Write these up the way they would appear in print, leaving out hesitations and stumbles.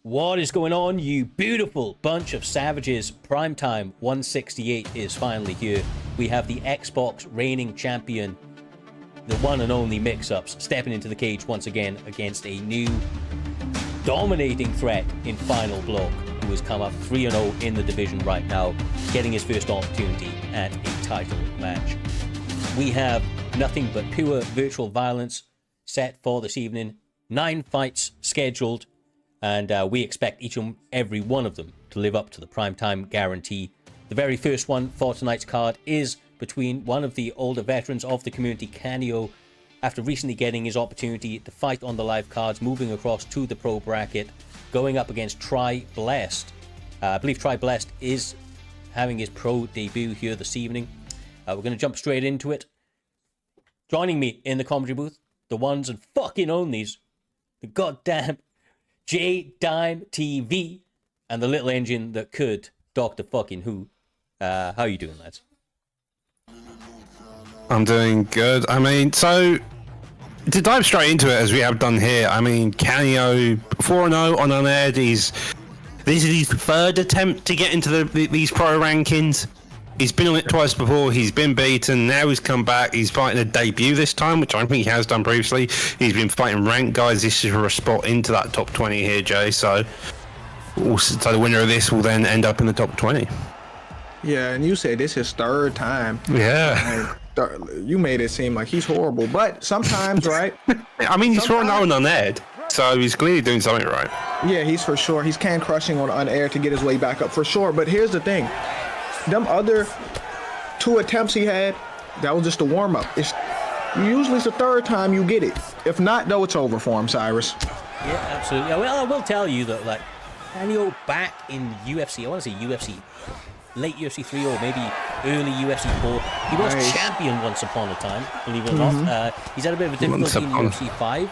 What is going on, you beautiful bunch of savages? Primetime 168 is finally here. We have the Xbox reigning champion, the one and only Mixups, stepping into the cage once again against a new dominating threat in FinalBlawk, who has come up 3-0 in the division right now, getting his first opportunity at a title match. We have nothing but pure virtual violence set for this evening. 9 fights scheduled, and we expect each and every one of them to live up to the primetime guarantee. The very first one for tonight's card is between one of the older veterans of the community, Canio, after recently getting his opportunity to fight on the live cards, moving across to the pro bracket, going up against Tryblessed. I believe Tryblessed is having his pro debut here this evening. We're going to jump straight into it. Joining me in the commentary booth, the ones and fucking onlys, the goddamn JodiBJJ and the little engine that could Dr. fucking Who. How are you doing, lads? I'm doing good. I mean, so to dive straight into it as we have done here, I mean, Canio 4-0 on unaired. This is his third attempt to get into these pro rankings. He's been on it twice before. He's been beaten. Now he's come back. He's fighting a debut this time, which I don't think he has done previously. He's been fighting ranked guys. This is for a spot into that top 20 here, Jay. So the winner of this will then end up in the top 20. Yeah, and you said this is his third time. Yeah. You made it seem like he's horrible, but sometimes, right? I mean, he's 4-0 on unaired, so he's clearly doing something right. Yeah, he's for sure. He's can crushing on unaired to get his way back up for sure. But here's the thing. Them other 2 attempts he had, that was just a warm-up. Usually it's the third time you get it. If not, though, it's over for him, Cyrus. Yeah, absolutely. Well, I will tell you that, like, Canio back in UFC, I want to say UFC, late UFC 3 or maybe early UFC 4. He was champion once upon a time, believe it or not. He's had a bit of a difficulty in UFC 5.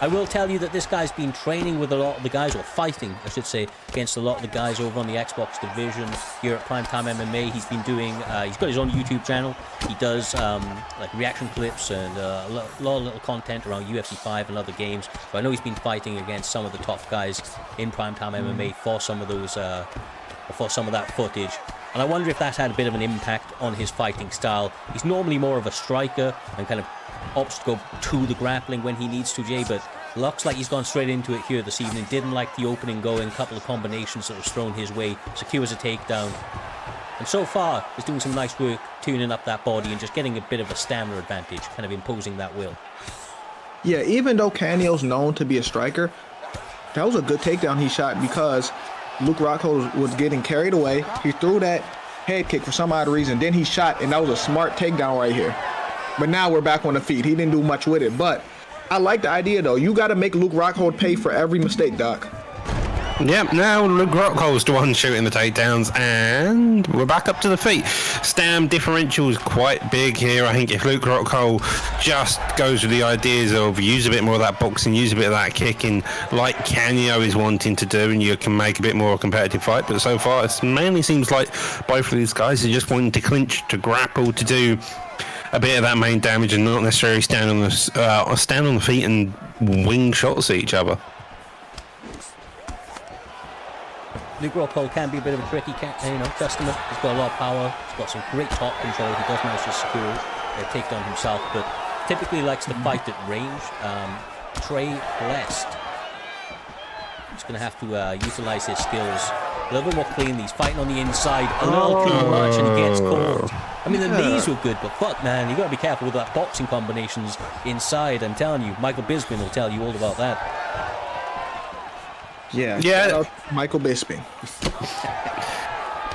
I will tell you that this guy's been training with a lot of the guys, or fighting, I should say, against a lot of the guys over on the Xbox division here at Primetime MMA. He's been doing, he's got his own YouTube channel. He does like reaction clips and a lot of little content around UFC 5 and other games. So I know he's been fighting against some of the top guys in Primetime MMA for some of those, for some of that footage. And I wonder if that's had a bit of an impact on his fighting style. He's normally more of a striker and kind of opts to go to the grappling when he needs to, Jay, but looks like he's gone straight into it here this evening. Didn't like the opening going, a couple of combinations that was thrown his way, secures a takedown. And so far, he's doing some nice work tuning up that body and just getting a bit of a stamina advantage, kind of imposing that will. Yeah, even though Canio's known to be a striker, that was a good takedown he shot because Luke Rockhold was getting carried away. He threw that head kick for some odd reason. Then he shot, and that was a smart takedown right here. But now we're back on the feet. He didn't do much with it. But I like the idea, though. You got to make Luke Rockhold pay for every mistake, Doc. Yep, now Luke Rockhold's the one shooting the takedowns, and we're back up to the feet. Stam differential is quite big here. I think if Luke Rockhold just goes with the ideas of use a bit more of that boxing, use a bit of that kicking, like Canio is wanting to do, and you can make a bit more of a competitive fight. But so far, it mainly seems like both of these guys are just wanting to clinch, to grapple, to do a bit of that main damage, and not necessarily stand on the feet and wing shots at each other. Luke Rockhold can be a bit of a tricky customer. He's got a lot of power. He's got some great top control. He does manage to secure a takedown himself, but typically likes to fight at range. Tryblessed. He's going to have to utilize his skills a little bit more cleanly. He's fighting on the inside a little too much, and he gets caught. I mean, the knees were good, but fuck, man, you got to be careful with that boxing combinations inside. I'm telling you, Michael Bisping will tell you all about that. Yeah. Michael Bisping.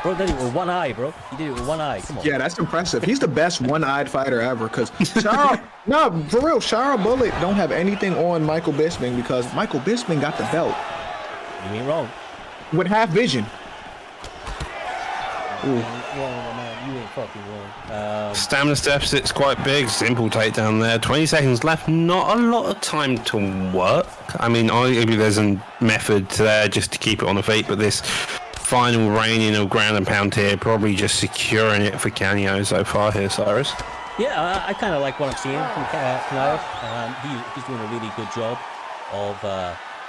Bro, did it with one eye, bro. He did it with one eye. Come on. Yeah, that's impressive. He's the best one-eyed fighter ever. Cause no, for real, Shara Bullet don't have anything on Michael Bisping because Michael Bisping got the belt. You ain't wrong. With half vision. Ooh. Man. You ain't fucking wrong. Stamina deficit's quite big. Simple takedown there. 20 seconds left. Not a lot of time to work. I mean, maybe there's a method there just to keep it on the feet, but this final reigning of ground and pound here, probably just securing it for Canio so far here, Cyrus. Yeah, I kind of like what I'm seeing from Canio. He's doing a really good job of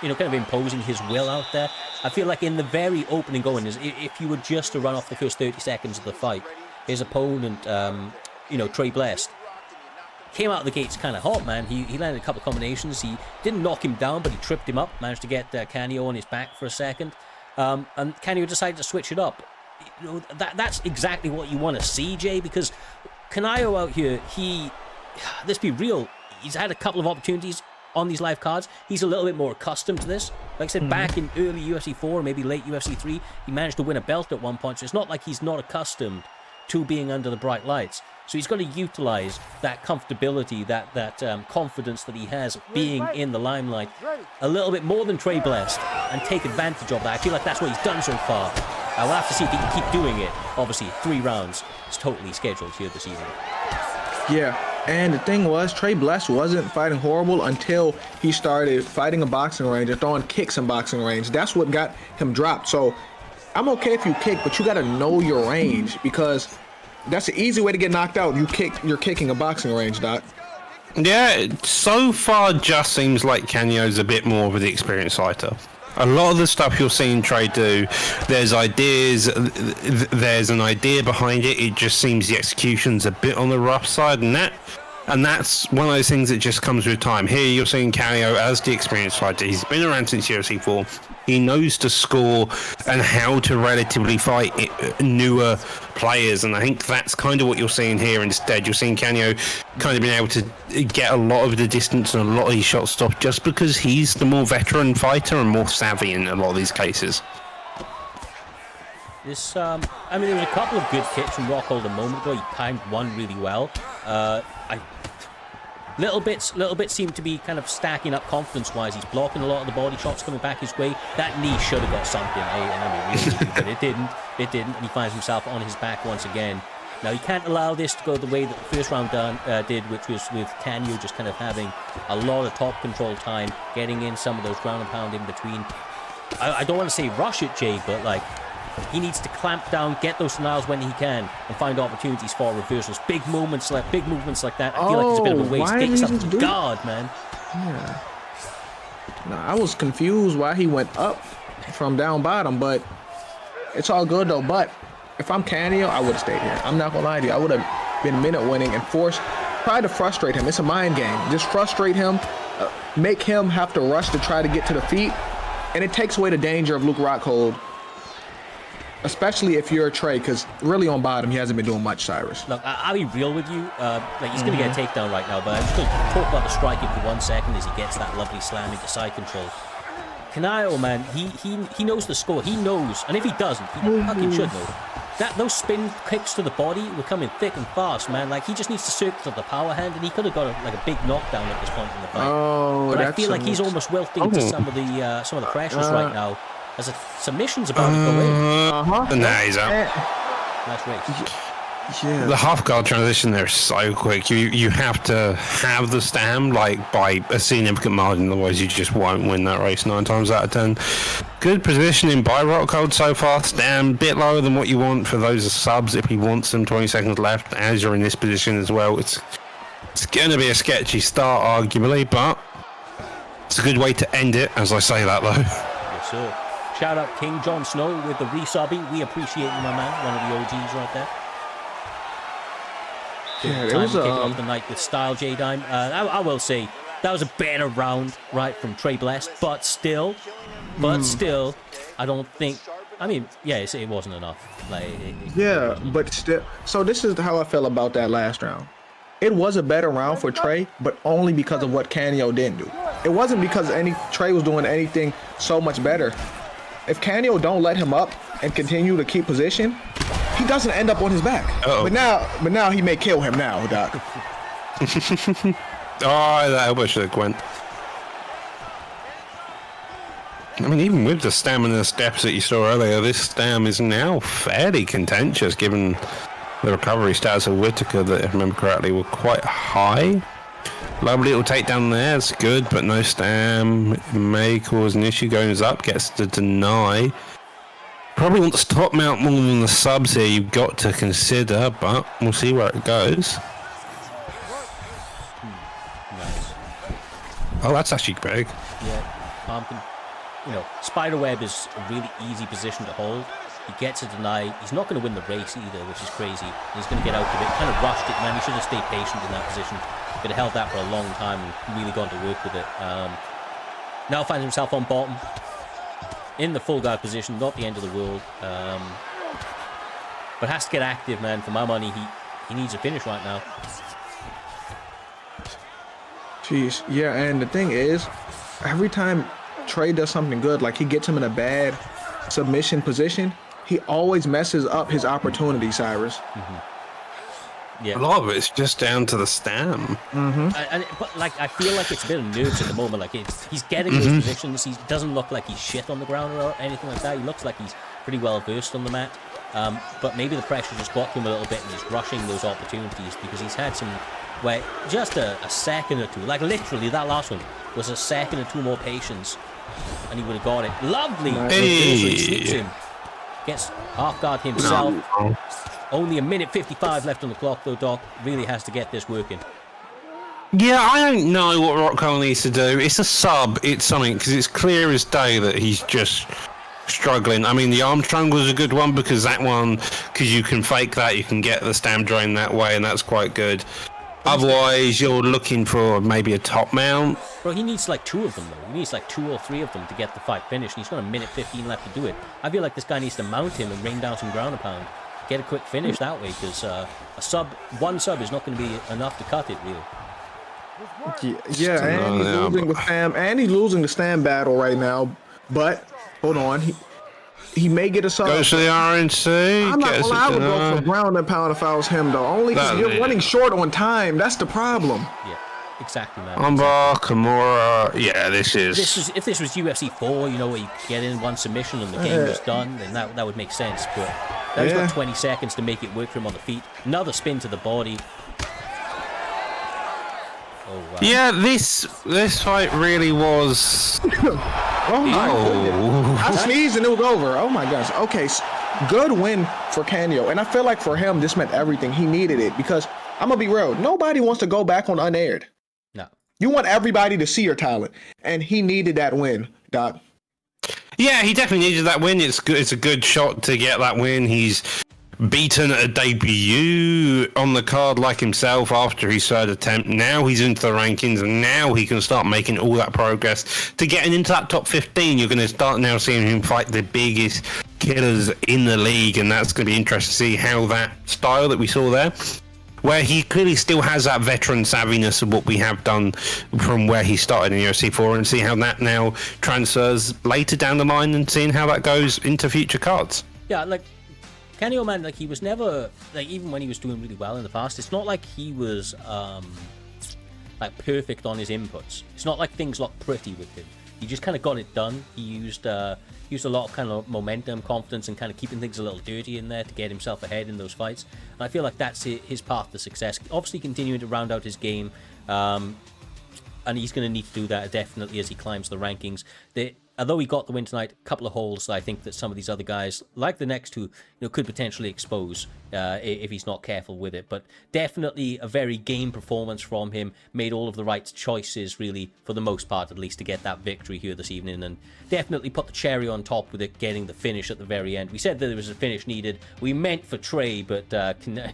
you know, kind of imposing his will out there. I feel like in the very opening going, if you were just to run off the first 30 seconds of the fight, his opponent, you know, Tryblessed, came out of the gates kind of hot, man. He landed a couple of combinations. He didn't knock him down, but he tripped him up, managed to get Canio on his back for a second. And Canio decided to switch it up. You know, that's exactly what you want to see, Jay, because Canio out here, let's be real, he's had a couple of opportunities on these live cards. He's a little bit more accustomed to this. Like I said, back in early UFC 4, maybe late UFC 3, he managed to win a belt at one point. So it's not like he's not accustomed to being under the bright lights. So he's got to utilize that comfortability, that confidence that he has being in the limelight a little bit more than Tryblessed and take advantage of that. I feel like that's what he's done so far. We'll have to see if he can keep doing it. Obviously, 3 rounds is totally scheduled here this evening. Yeah, and the thing was, Tryblessed wasn't fighting horrible until he started fighting in boxing range and throwing kicks in boxing range. That's what got him dropped. So I'm okay if you kick, but you got to know your range, because that's an easy way to get knocked out. You're kicking a boxing range, Doc. Yeah, so far just seems like Canio's a bit more of the experienced fighter. A lot of the stuff you're seeing Trey do, there's ideas, there's an idea behind it. It just seems the execution's a bit on the rough side, and that's one of those things that just comes with time. Here you're seeing Canio as the experienced fighter. He's been around since UFC 4. He knows to score and how to relatively fight newer players, and I think that's kind of what you're seeing here instead. You're seeing Canio kind of being able to get a lot of the distance and a lot of these shots stopped just because he's the more veteran fighter and more savvy in a lot of these cases. This, I mean, there was a couple of good kicks from Rockhold a moment ago. He timed one really well. Little bits seem to be kind of stacking up confidence-wise. He's blocking a lot of the body shots coming back his way. That knee should have got something, really, but it didn't. It didn't, and he finds himself on his back once again. Now, you can't allow this to go the way that the first round did, which was with Canio just kind of having a lot of top control time, getting in some of those ground and pound in between. I don't want to say rush it, Jay, but like, he needs to clamp down, get those denials when he can, and find opportunities for reversals. Big movements like that. I feel like it's a bit of a waste. Get yourself to guard, man. Yeah. No, I was confused why he went up from down bottom, but it's all good though. But if I'm Canio, I would have stayed here. I'm not gonna lie to you. I would have been minute winning and try to frustrate him. It's a mind game. Just frustrate him, make him have to rush to try to get to the feet, and it takes away the danger of Luke Rockhold. Especially if you're a Trey, because really on bottom, he hasn't been doing much, Cyrus. Look, I'll be real with you. Like, he's going to get a takedown right now, but I'm just going to talk about the striking for 1 second as he gets that lovely slam into side control. Canio, man, he knows the score. He knows, and if he doesn't, he fucking should know. Those spin kicks to the body were coming thick and fast, man. Like, he just needs to circle the power hand, and he could have got a big knockdown at this point in the fight. Oh, but I feel like he's almost wilting to some of the pressures right now. As a submission's about to go in. Nah, he's out. Nice race. Yeah. The half guard transition there is so quick. You have to have the stam like by a significant margin, otherwise you just won't win that race 9 times out of 10. Good positioning by Rockhold so far. Stam bit lower than what you want for those subs if he wants them. 20 seconds left as you're in this position as well. It's going to be a sketchy start arguably, but it's a good way to end it as I say that though. Yes, sir. Shout out King Jon Snow with the resubby. We appreciate you, my man. One of the OGs right there. Yeah, Time to kick it off the night with style, J-Dime. I will say, that was a better round, right, from Tryblessed, but still, I don't think, I mean, yeah, it wasn't enough. But still, so this is how I feel about that last round. It was a better round for Trey, but only because of what Canio didn't do. It wasn't because Trey was doing anything so much better. If Canio don't let him up and continue to keep position, he doesn't end up on his back. But now he may kill him now, Doc. That elbow should have went. I mean, even with the stamina steps that you saw earlier, this stam is now fairly contentious given the recovery stats of Whitaker that, if I remember correctly, were quite high. Lovely little takedown there, it's good, but no stam. It may cause an issue. Goes up, gets to deny. Probably wants to top mount more than the subs here you've got to consider, but we'll see where it goes. Nice. Oh, that's actually big. Yeah. palm can, you know, spiderweb is a really easy position to hold. He gets a deny. He's not going to win the race either, which is crazy. He's going to get out of it. Kind of rushed it, man. He should have stayed patient in that position. Could have held that for a long time and really gone to work with it. Now finds himself on bottom in the full guard position. Not the end of the world. But has to get active, man. For my money, he needs a finish right now. Jeez, yeah, and the thing is, every time Trey does something good, like he gets him in a bad submission position, he always messes up his opportunity, Cyrus. Yeah. A lot of it's just down to the stam. But like, I feel like it's a bit of nerves at the moment. Like he's getting those positions. He doesn't look like he's shit on the ground or anything like that. He looks like he's pretty well versed on the mat. But maybe the pressure just got him a little bit and he's rushing those opportunities because he's had some where just a second or two, like literally that last one was a second or two more patience and he would have got it. Lovely. He sneaks him. Gets half guard himself. Only a minute 55 left on the clock though, Doc. Really has to get this working. Yeah, I don't know what Rocco needs to do. It's a sub, it's something, because it's clear as day that he's just struggling. I mean, the arm triangle is a good one because that one, because you can fake that, you can get the stam drain that way, and that's quite good. Otherwise, you're looking for maybe a top mount. Bro, he needs like 2 of them though. He needs like 2 or 3 of them to get the fight finished. And he's got a minute 15 left to do it. I feel like this guy needs to mount him and rain down some ground and pound. Get a quick finish that way, because one sub is not going to be enough to cut it, really. Yeah, and he's losing the stam, and he's losing the stam battle right now. But hold on, he may get a sub. Goes to the RNC. I'm not gonna lie, I would go for ground and pound if I was him though. Only because you're running short on time. That's the problem. Yeah, exactly, man. Armbar, Kimura. Yeah, this is. If this was UFC 4, you know, where you get in one submission and the game was done, then that would make sense. But now he's got 20 seconds to make it work for him on the feet. Another spin to the body. Oh, wow. Yeah, this fight really was. Oh my goodness. I sneezed and it was over. Oh my gosh. Okay, good win for Canio. And I feel like for him, this meant everything. He needed it because I'm going to be real. Nobody wants to go back on unaired. No. You want everybody to see your talent. And he needed that win, Doc. Yeah, he definitely needed that win. It's good. It's a good shot to get that win. He's beaten a debut on the card like himself after his third attempt. Now he's into the rankings, and now he can start making all that progress to getting into that top 15. You're going to start now seeing him fight the biggest killers in the league, and that's going to be interesting to see how that style that we saw there, where he clearly still has that veteran savviness of what we have done from where he started in UFC 4, and see how that now transfers later down the line and seeing how that goes into future cards. Yeah, like Canio, man, like he was never, like even when he was doing really well in the past, it's not like he was like perfect on his inputs. It's not like things looked pretty with him. He just kind of got it done. He used a lot of kind of momentum, confidence, and kind of keeping things a little dirty in there to get himself ahead in those fights. And I feel like that's his path to success. Obviously continuing to round out his game, and he's going to need to do that definitely as he climbs the rankings. Although he got the win tonight, a couple of holes I think that some of these other guys, like the next two, could potentially expose if he's not careful with it. But definitely a very game performance from him. Made all of the right choices, really, for the most part, at least, to get that victory here this evening. And definitely put the cherry on top with it, getting the finish at the very end. We said that there was a finish needed. We meant for Trey, but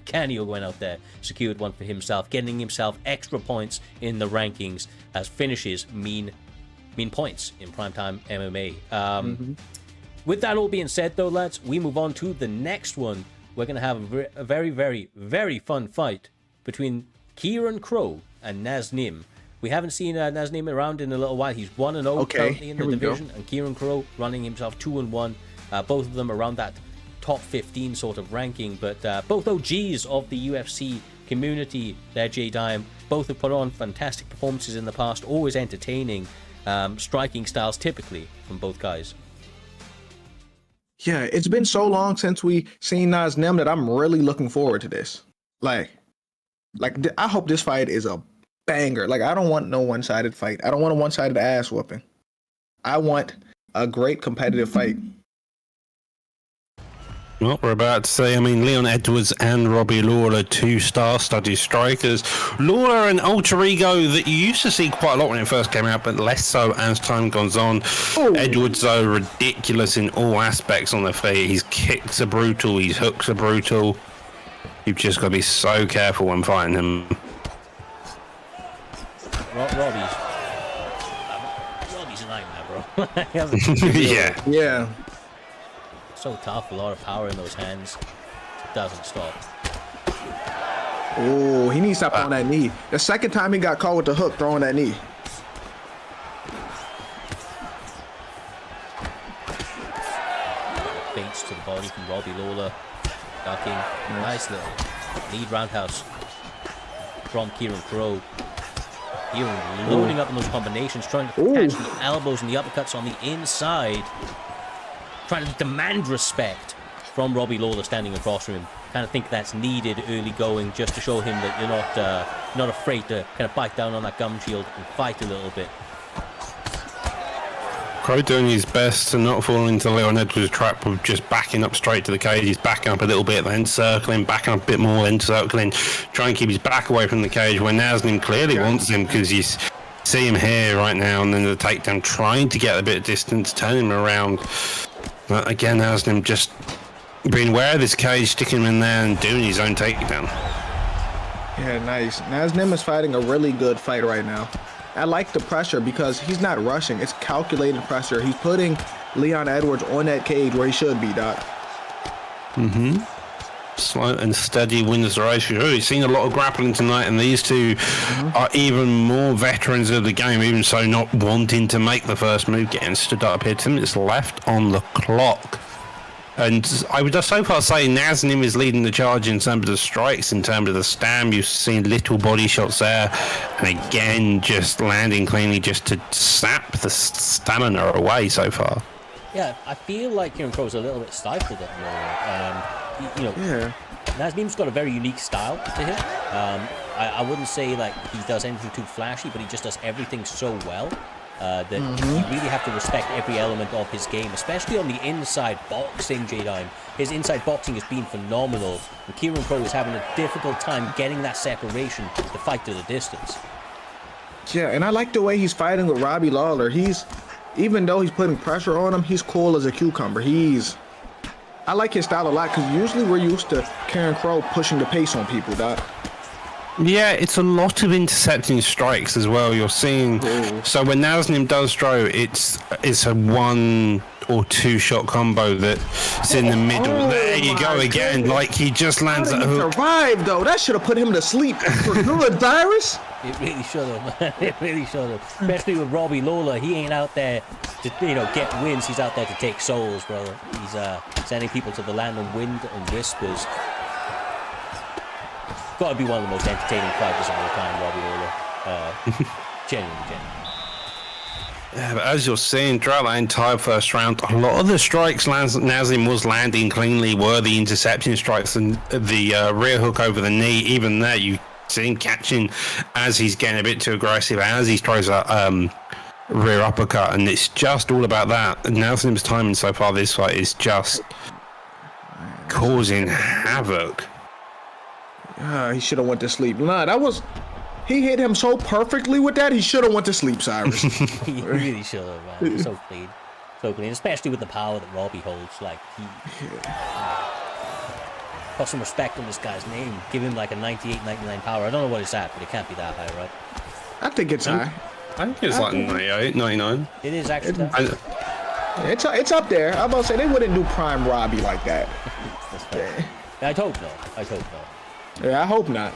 Canio went out there, secured one for himself, getting himself extra points in the rankings, as finishes mean points in primetime MMA. With that all being said, though, lads, we move on to the next one. We're going to have a very, very, very fun fight between Kieran Crow and Naznim. We haven't seen Naznim around in a little while. He's 1-0 currently in the division, and Kieran Crow running himself 2-1. Both of them around that top 15 sort of ranking, but both OGs of the UFC community there, J-Dime. Both have put on fantastic performances in the past, always entertaining. Striking styles typically from both guys. Yeah, it's been so long since we seen Naznim that I'm really looking forward to this. Like I hope this fight is a banger. Like, I don't want no one-sided fight. I don't want a one-sided ass whooping. I want a great competitive fight. Well, we're about to say, I mean, Leon Edwards and Robbie Lawler, two star-studded strikers. Lawler, an alter ego that you used to see quite a lot when it first came out, but less so as time goes on. Ooh. Edwards, though, ridiculous in all aspects on the feet. His kicks are brutal, his hooks are brutal. You've just got to be so careful when fighting him. Robbie's a nightmare, bro. Yeah. Yeah. So tough, a lot of power in those hands. It doesn't stop. Oh, he needs to stop on that knee. The second time he got caught with the hook, throwing that knee. Baits to the body from Robbie Lawler. Ducking. Nice little lead roundhouse from Kieran Crow. Kieran loading up in those combinations, trying to catch the elbows and the uppercuts on the inside. Trying to demand respect from Robbie Lawler standing across from him. Kind of think that's needed early going, just to show him that you're not afraid to kind of bite down on that gum shield and fight a little bit. Crow doing his best to not fall into Leon Edwards' trap of just backing up straight to the cage. He's backing up a little bit, then circling, backing up a bit more, then circling, trying to keep his back away from the cage where Naznim clearly wants him, because you see him here right now, and then the takedown, trying to get a bit of distance, turn him around. But again, Naznim just being aware of this cage, sticking him in there and doing his own takedown. Yeah, nice. Naznim is fighting a really good fight right now. I like the pressure because he's not rushing. It's calculated pressure. He's putting Leon Edwards on that cage where he should be, Doc. Mm-hmm. Slow and steady wins the race. We've seen a lot of grappling tonight, and these two are even more veterans of the game, even so not wanting to make the first move, getting stood up here. 10 minutes left on the clock. And I would just so far say Naznim is leading the charge in terms of the strikes, in terms of the stam. You've seen little body shots there, and again, just landing cleanly just to sap the stamina away so far. Yeah, I feel like Kieran Crow's a little bit stifled at the moment. Nazmim's got a very unique style to him. I wouldn't say like he does anything too flashy, but he just does everything so well that you really have to respect every element of his game, especially on the inside boxing, J-Dime. His inside boxing has been phenomenal, and Kieran Crow is having a difficult time getting that separation to fight to the distance. Yeah, and I like the way he's fighting with Robbie Lawler. Even though he's putting pressure on him, he's cool as a cucumber. I like his style a lot, because usually we're used to Kieran Crow pushing the pace on people, Doc. Yeah, it's a lot of intercepting strikes as well. You're seeing, so when Naznim does throw, it's a 1 or 2 shot combo that's in the middle. There you go again. Goodness. Like he just lands that hook. Survived though. That should have put him to sleep for good, Cyrus. It really should have, man. It really should have. Especially with Robbie Lawler, he ain't out there to get wins. He's out there to take souls, brother. He's sending people to the land of wind and whispers. Got to be one of the most entertaining fighters of all time, Robbie Lawler. Genuinely. Yeah, but as you're seeing throughout that entire first round, a lot of the strikes Naznim was landing cleanly were the intercepting strikes, and the rear hook over the knee. Even there, you see him catching as he's getting a bit too aggressive, as he tries a rear uppercut, and it's just all about that. Nazim's timing so far this fight is just causing havoc. He should have went to sleep. Nah, he hit him so perfectly with that, he should have went to sleep, Cyrus. He really should have, man. So clean. So clean, especially with the power that Robbie holds. Like, put some respect on this guy's name. Give him like a 98, 99 power. I don't know what it's at, but it can't be that high, right? I think it's high. I think it's like 98, 99. It is actually. It's up there. I'm about to say, they wouldn't do prime Robbie like that. That's fair. I'd hope not. Yeah, I hope not.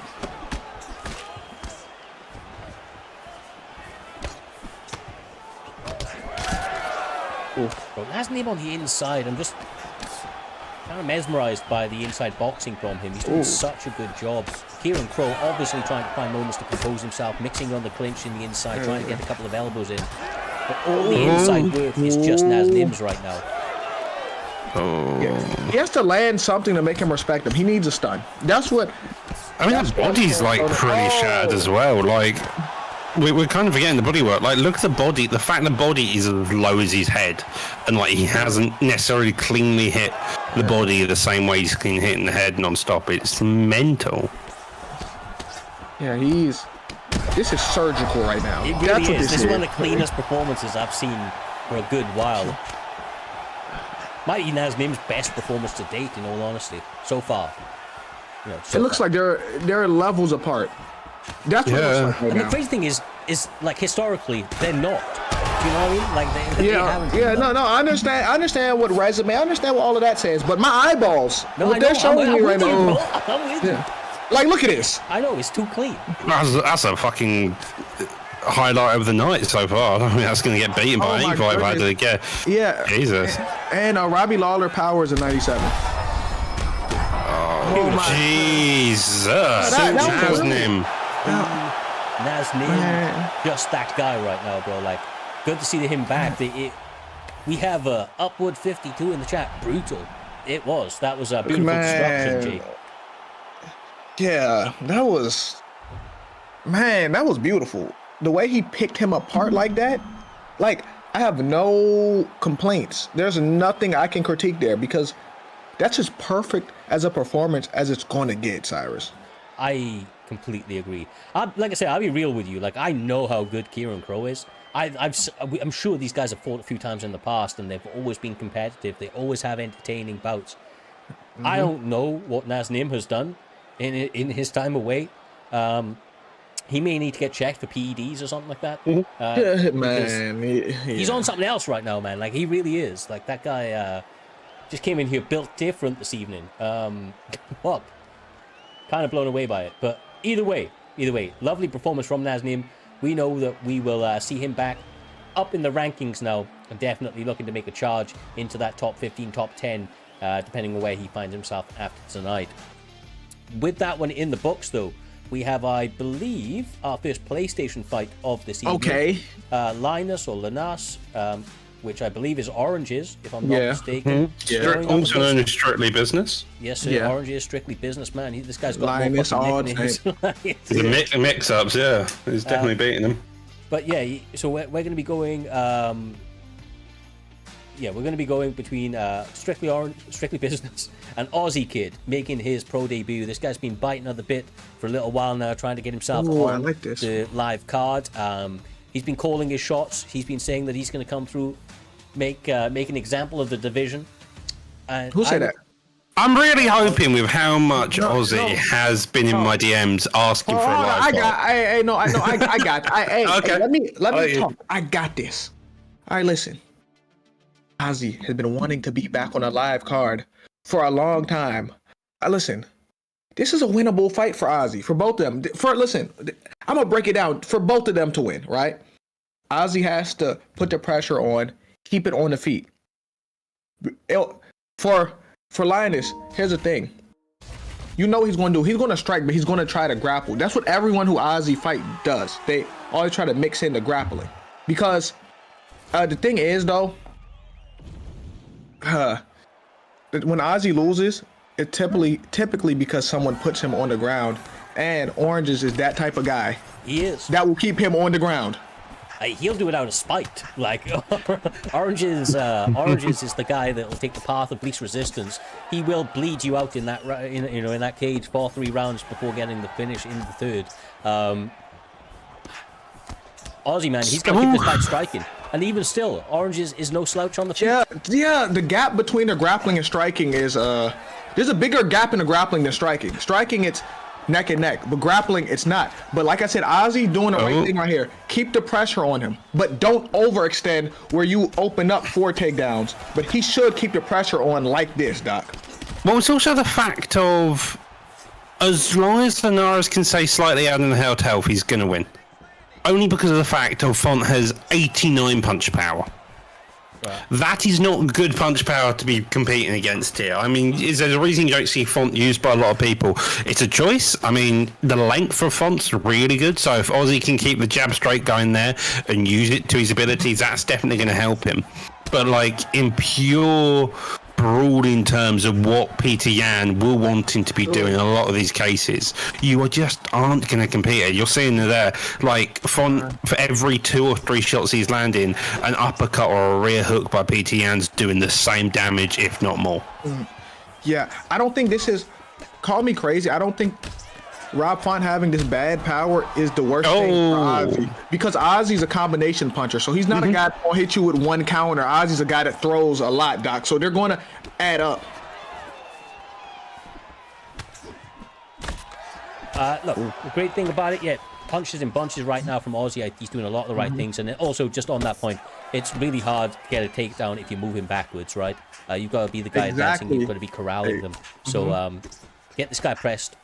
Bro, Naznim on the inside. I'm just kind of mesmerized by the inside boxing from him. He's doing such a good job. Kieran Crow obviously trying to find moments to compose himself, mixing on the clinch in the inside, trying to get a couple of elbows in. But all the inside work is just Naznim's right now. Yeah. He has to land something to make him respect him. He needs a stun. That's what. I mean, his body's like pretty shattered as well. Like, we're kind of forgetting the body work. Like, look at the body. The fact the body is as low as his head, and like he hasn't necessarily cleanly hit the body the same way he's been hitting the head non-stop. It's mental. Yeah, this is surgical right now. It really is. This is one of the cleanest performances I've seen for a good while. Might be Naznim's best performance to date, in all honesty, so far. You know, it looks like they're levels apart. That's what it looks like right and now. the crazy thing is like historically they're not. Do you know what I mean? Like they haven't. No. I understand what resume. I understand what all of that says. But my eyeballs, what they're showing me right now. I'm with you. Like, look at this. I know it's too clean. That's a fucking highlight of the night so far. I mean, that's going to get beaten by any fight if I did again. Yeah. Jesus. And Robbie Lawler powers in 97. Oh, Jesus. Naznim. Naznim, just that guy right now, bro. Like, good to see him back. We have a upward 52 in the chat. Brutal. It was. That was a beautiful destruction, Jake. Yeah, that was beautiful. The way he picked him apart like that, like, I have no complaints. There's nothing I can critique there because that's as perfect as a performance as it's going to get, Cyrus. I completely agree. Like I said, I'll be real with you. Like, I know how good Kieran Crow is. I'm sure these guys have fought a few times in the past and they've always been competitive. They always have entertaining bouts. I don't know what Naznim has done in his time away. He may need to get checked for PEDs or something like that. Man, he's on something else right now, man. Like, he really is. Like, that guy just came in here built different this evening. Well, kind of blown away by it. But either way, lovely performance from Naznim. We know that we will see him back up in the rankings now and definitely looking to make a charge into that top 15, top 10, depending on where he finds himself after tonight. With that one in the books, though, we have, I believe, our first PlayStation fight of this evening. Okay. Linas or Linas, which I believe is Orange's, if I'm not mistaken. Also known as Strictly Business. Yes, sir. Yeah. Orange is Strictly Business, man. This guy's got Linus, more nicknames. The mix-ups, yeah. He's definitely beating them. But yeah, so we're going to be going... we're going to be going between Strictly Business and Aussie Kid making his pro debut. This guy's been biting on the bit for a little while now, trying to get himself on the live card. He's been calling his shots. He's been saying that he's going to come through, make an example of the division. And who said that? I'm really hoping with how much Ozzy has been in my DMs asking for a live I got. Okay. Let me talk. I got this. All right, listen. Ozzy has been wanting to be back on a live card for a long time. Listen, this is a winnable fight for Ozzy, for both of them. Listen, I'm going to break it down for both of them to win, right? Ozzy has to put the pressure on, keep it on the feet. For Linus, here's the thing. You know what he's going to do. He's going to strike, but he's going to try to grapple. That's what everyone who Ozzy fight does. They always try to mix in the grappling. Because the thing is, though, when Ozzy loses, it's typically because someone puts him on the ground, and Oranges is that type of guy. He is. That will keep him on the ground. He'll do it out of spite. Like, Oranges is the guy that will take the path of least resistance. He will bleed you out in that in that cage for 3 rounds before getting the finish in the third. Aussie, man, he's gonna keep this fight striking. And even still, Orange is no slouch on the feet. Yeah. The gap between the grappling and striking is there's a bigger gap in the grappling than striking. Striking, it's neck and neck, but grappling, it's not. But like I said, Ozzy doing the right thing right here. Keep the pressure on him, but don't overextend where you open up 4 takedowns. But he should keep the pressure on like this, Doc. Well, it's also the fact of, as long as Linares can stay slightly out in the health, he's going to win. Only because of the fact of Font has 89 punch power. Right. That is not good punch power to be competing against here. I mean, is there a reason you don't see Font used by a lot of people? It's a choice. I mean, the length of Font's really good, so if Ozzy can keep the jab straight going there and use it to his abilities, that's definitely going to help him. But, like, in pure broad in terms of what Peter Yan will want him to be doing in a lot of these cases, you aren't going to compete it. You're seeing there, like, Font, for every 2 or 3 shots he's landing, an uppercut or a rear hook by Peter Yan's doing the same damage, if not more. Yeah, I don't think this is, call me crazy, I don't think Rob Font having this bad power is the worst thing for Ozzy. Because Ozzy's a combination puncher, so he's not a guy that will hit you with one counter. Ozzy's a guy that throws a lot, Doc. So they're going to add up. Look, the great thing about it, yeah, punches and bunches right now from Ozzy. He's doing a lot of the right things. And also, just on that point, it's really hard to get a takedown if you move him backwards, right? You've got to be the guy advancing. You've got to be corralling them. So get this guy pressed.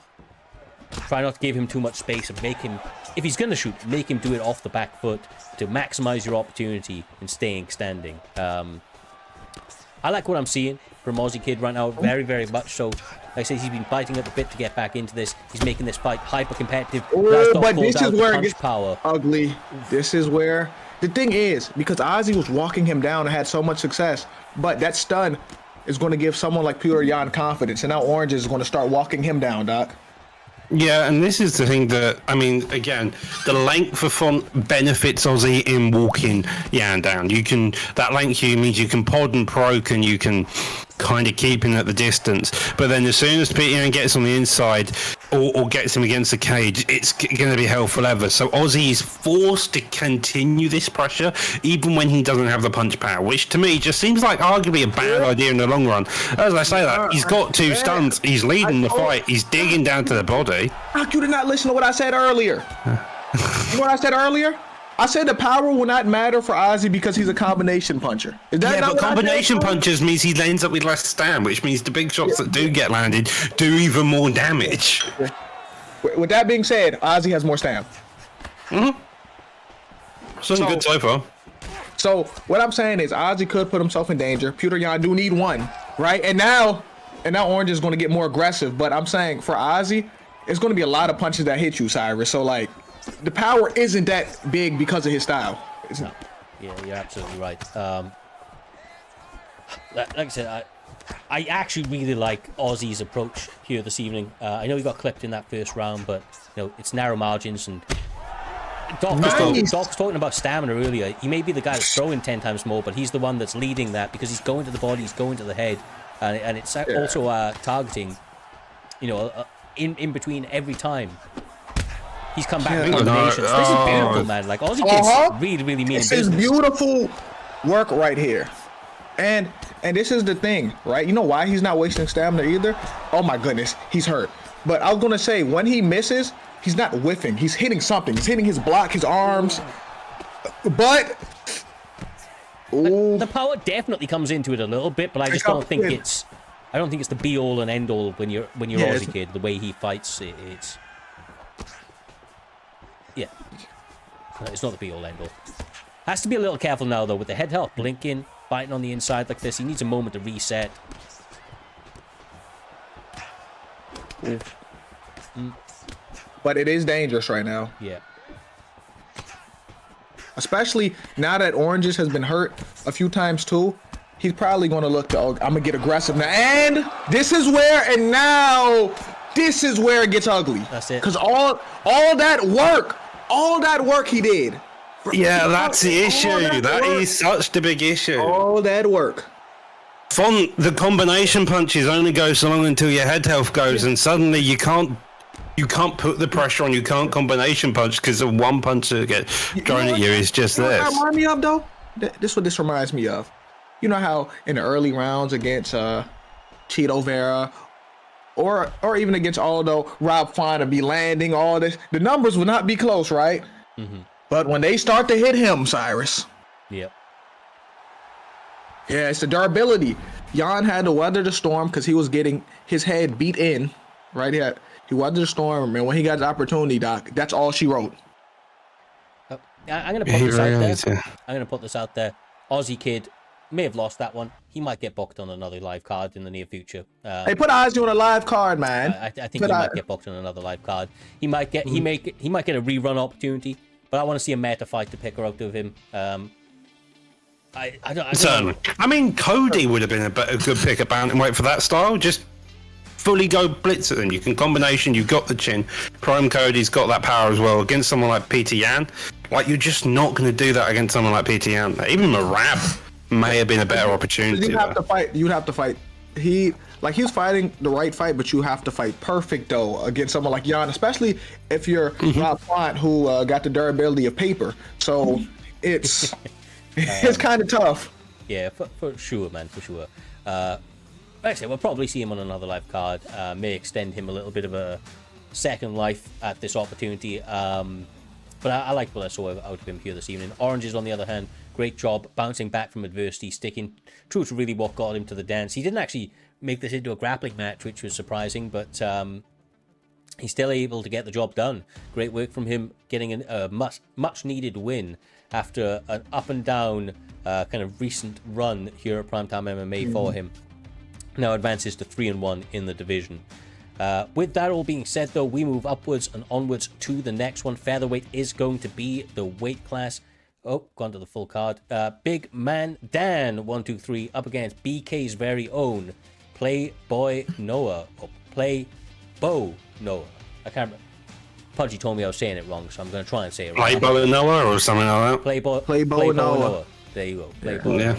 Try not to give him too much space and make him, if he's going to shoot, make him do it off the back foot to maximize your opportunity and staying standing. I like what I'm seeing from Aussie Kid right now, very, very much so. Like I say, he's been fighting at the bit to get back into this. He's making this fight hyper competitive. But this is where it gets ugly. This is where the thing is, because Ozzy was walking him down and had so much success, but that stun is going to give someone like Pure Yan confidence, and now Orange is going to start walking him down, Doc. Yeah, and this is the thing that, I mean, again, the length of Font benefits Ozzy in walking Yan down. You can, that length means you can pod and proc and you can kind of keep him at the distance. But then as soon as Yan gets on the inside or gets him against the cage, it's going to be hell forever. So Ozzy is forced to continue this pressure even when he doesn't have the punch power, which to me just seems like arguably a bad idea in the long run. As I say that, he's got 2 stuns, he's leading the fight, he's digging down to the body. Doc, you did not listen to what I said earlier. You know what I said earlier? I said the power will not matter for Ozzy because he's a combination puncher. Is that but combination punches means he ends up with less stam, which means the big shots that do get landed do even more damage. With that being said, Ozzy has more stam. So good so far. So what I'm saying is Ozzy could put himself in danger. Pewter Yan do need one, right? And now Orange is going to get more aggressive. But I'm saying for Ozzy, it's going to be a lot of punches that hit you, Cyrus. So like, the power isn't that big because of his style. No. Yeah, you're absolutely right. Like I said, I actually really like Ozzy's approach here this evening. I know he got clipped in that first round, but you know it's narrow margins. And Doc was talking about stamina earlier. He may be the guy that's throwing 10 times more, but he's the one that's leading that because he's going to the body, he's going to the head, and it's also targeting. You know, in between every time. He's come back with combinations. This is beautiful, man. Like, Aussie Kid's really, really mean business. This is beautiful work right here. And this is the thing, right? You know why he's not wasting stamina either? Oh, my goodness. He's hurt. But I was going to say, when he misses, he's not whiffing. He's hitting something. He's hitting his block, his arms. But... The power definitely comes into it a little bit, but I just don't think it's... I don't think it's the be-all and end-all when you're Aussie Kid. The way he fights, it's... Yeah. It's not the be-all, end-all. Has to be a little careful now, though, with the head health blinking, fighting on the inside like this. He needs a moment to reset. But it is dangerous right now. Yeah. Especially now that Oranges has been hurt a few times, too. He's probably going to look to, I'm going to get aggressive now. And this is where, and now, this is where it gets ugly. That's it. Because all that work he did. Yeah, that's the issue. That is such the big issue. All that work. Font, the combination punches only go so long until your head health goes, and suddenly you can't put the pressure on. You can't combination punch because the one punch that gets thrown at you is just this. What reminds me of, though? This is what this reminds me of. You know how in the early rounds against Cheeto Vera or even against Aldo, Rob Font would be landing all this. The numbers would not be close, right? But when they start to hit him, Cyrus. Yep. Yeah, it's the durability. Yan had to weather the storm because he was getting his head beat in, right? He weathered the storm, and when he got the opportunity, Doc, that's all she wrote. I'm going to put this out there. I'm going to put this out there. Aussie Kid may have lost that one. He might get booked on another live card in the near future. Hey, put Ozzy on a live card, man. I think he might get booked on another live card. He might get he might get a rerun opportunity, but I want to see a meta fight to pick her out of him. I don't. I mean, Cody would have been a good pick at bantamweight for that style. Just fully go blitz at them. You can combination. You've got the chin. Prime Cody's got that power as well against someone like Peter Yan. Like, you're just not going to do that against someone like Peter Yan. Even Marab may have been a better opportunity. You'd have to fight. He, like he was fighting the right fight, but you have to fight perfect though against someone like Jan, especially if you're Rob Font, who got the durability of paper. So it's it's kind of tough. Yeah, for sure, man, for sure. Like I said, we'll probably see him on another live card. May extend him a little bit of a second life at this opportunity. But I like what I saw out of him here this evening. Oranges, on the other hand, great job bouncing back from adversity, sticking true to really what got him to the dance. He didn't actually make this into a grappling match, which was surprising, but he's still able to get the job done. Great work from him, getting a much needed win after an up and down kind of recent run here at Primetime MMA for him. Now advances to 3-1 in the division. With that all being said, though, we move upwards and onwards to the next one. Featherweight is going to be the weight class. Oh, gone to the full card. BigmanDan 123 up against BK's very own PlayboahDNoa or PlayboahDNoa. I can't remember. Pudgy told me I was saying it wrong, so I'm going to try and say it right. PlayboahDNoa or something like that. PlayboahDNoa. There you go. PlayboahDNoa. Yeah.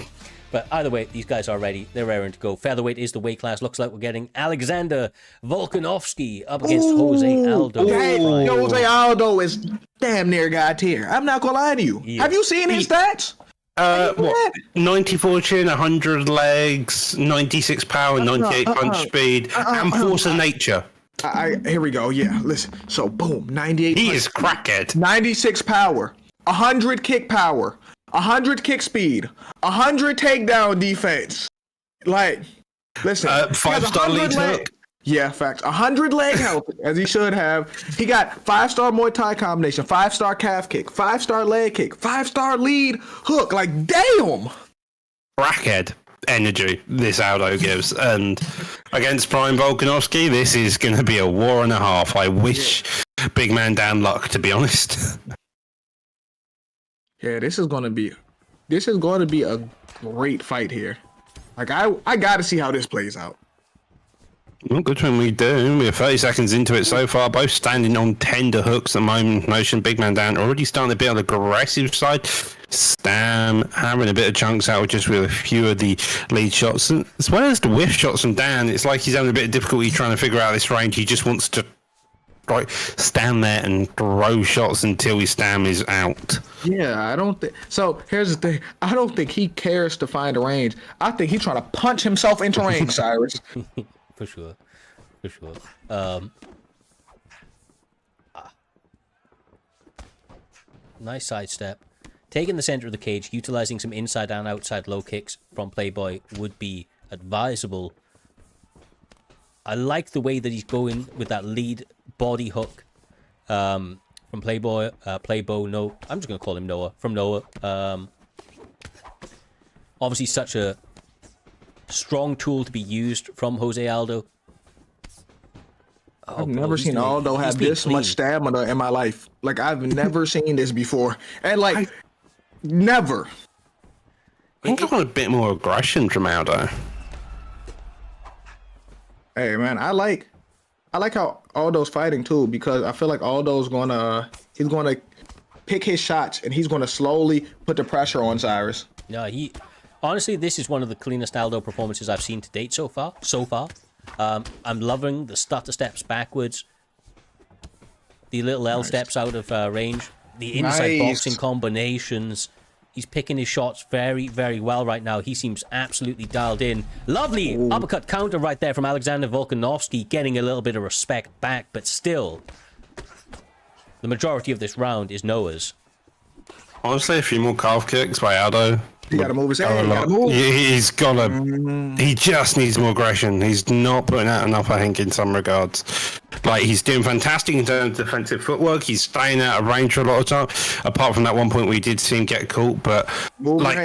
But either way, these guys are ready. They're raring to go. Featherweight is the weight class. Looks like we're getting Alexander Volkanovski up against Jose Aldo. Jose Aldo is damn near God tier. I'm not going to lie to you. Yeah. Have you seen his stats? What? 94 chin, 100 legs, 96 power, 98 punch speed, and force of nature. Here we go. Yeah, listen. So, boom, 98. He is crackhead. 96 power, 100 kick power, 100 kick speed, 100 takedown defense. Like, listen. 5-star lead hook. Yeah, facts. 100 leg health, as he should have. He got 5-star Muay Thai combination, 5-star calf kick, 5-star leg kick, 5-star lead hook. Like, damn. Crackhead energy this Aldo gives. And against Prime Volkanovski, this is going to be a war and a half. I wish BigmanDan luck, to be honest. Yeah, this is going to be a great fight here. Like, I got to see how this plays out. Well, good when we do. We're 30 seconds into it so far, both standing on tender hooks at the moment. Motion, BigmanDan already starting to be on the aggressive side. Stam having a bit of chunks out just with a few of the lead shots. And as well as the whiff shots from Dan, it's like he's having a bit of difficulty trying to figure out this range. He just wants to stand there and throw shots until his stam is out. Yeah, I don't think so. Here's the thing, I don't think he cares to find a range. I think he's trying to punch himself into range, Cyrus. For sure. Nice sidestep. Taking the center of the cage, utilizing some inside and outside low kicks from Playboy would be advisable. I like the way that he's going with that lead body hook from PlayboahDNoa. I'm just going to call him Noah, from Noah. Obviously such a strong tool to be used from Jose Aldo. I've never seen Aldo have this much stamina in my life. Like, I've never seen this before. And, like, never. I think I want a bit more aggression from Aldo. Hey, man, I like how Aldo's fighting, too, because I feel like Aldo's he's going to pick his shots, and he's going to slowly put the pressure on Cyrus. No, honestly, this is one of the cleanest Aldo performances I've seen to date so far. I'm loving the stutter steps backwards, the little L steps out of range, the inside boxing combinations. He's picking his shots very, very well right now. He seems absolutely dialed in. Lovely uppercut counter right there from Alexander Volkanovski, getting a little bit of respect back, but still, the majority of this round is Noah's. Honestly, a few more calf kicks by Aldo. He got to move his head. He's got to. He just needs more aggression. He's not putting out enough, I think, in some regards. Like, he's doing fantastic in terms of defensive footwork. He's staying out of range for a lot of time. Apart from that one point we did see him get caught, but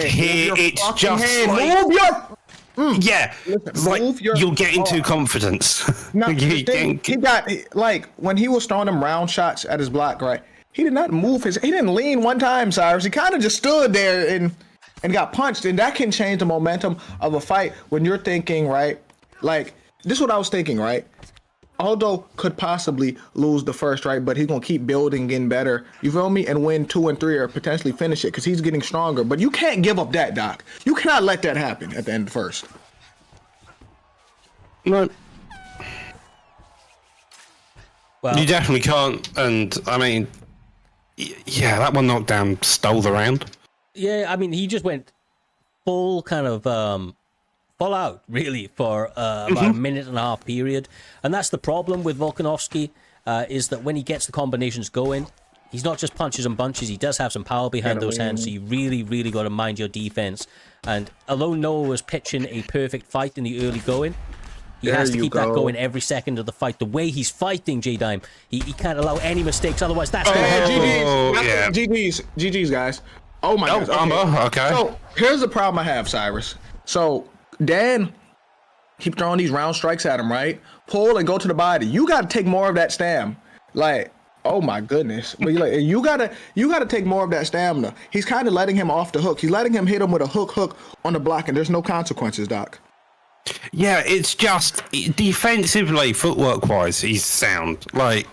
here it's just like, move your. Yeah, like you're getting too confidence. No, he got, like, when he was throwing them round shots at his block, right? He did not move he didn't lean one time, Cyrus. He kind of just stood there and got punched, and that can change the momentum of a fight when you're thinking, right? Like, this is what I was thinking, right? Aldo could possibly lose the first, right? But he's going to keep building, getting better. You feel me? And win 2 and 3 or potentially finish it because he's getting stronger. But you can't give up that, Doc. You cannot let that happen at the end of the first. No. Well, You definitely can't, and I mean, yeah, that one knockdown stole the round. yeah, I mean, he just went full kind of full out, really, for about a minute and a half period. And that's the problem with Volkanovski, is that when he gets the combinations going, he's not just punches and bunches, he does have some power behind those hands, so you really, really got to mind your defense. And although Noah was pitching a perfect fight in the early going, he has to keep that going every second of the fight. The way he's fighting, J-Dime, he can't allow any mistakes, otherwise that's going to happen. GG's, guys. Oh my God. Okay. So here's the problem I have, Cyrus. So Dan, keep throwing these round strikes at him, right? Pull and go to the body. You got to take more of that stam. Like, oh my goodness. But you gotta take more of that stamina. He's kind of letting him off the hook. He's letting him hit him with a hook on the block, and there's no consequences, Doc. Yeah, it's just defensively, footwork-wise, he's sound. Like,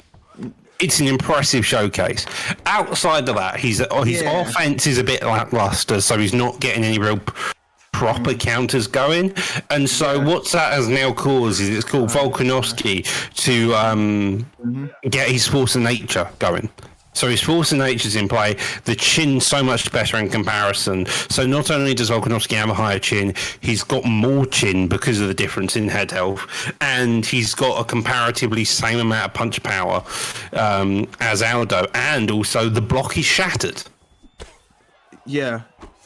it's an impressive showcase. Outside of that, his offense is a bit lackluster, so he's not getting any real proper counters going. And so what that has now caused is it's called Volkanovski to get his force of nature going. So his force of nature's in play. The chin's so much better in comparison. So not only does Volkanovski have a higher chin, he's got more chin because of the difference in head health, and he's got a comparatively same amount of punch power as Aldo, and also the block is shattered. Yeah.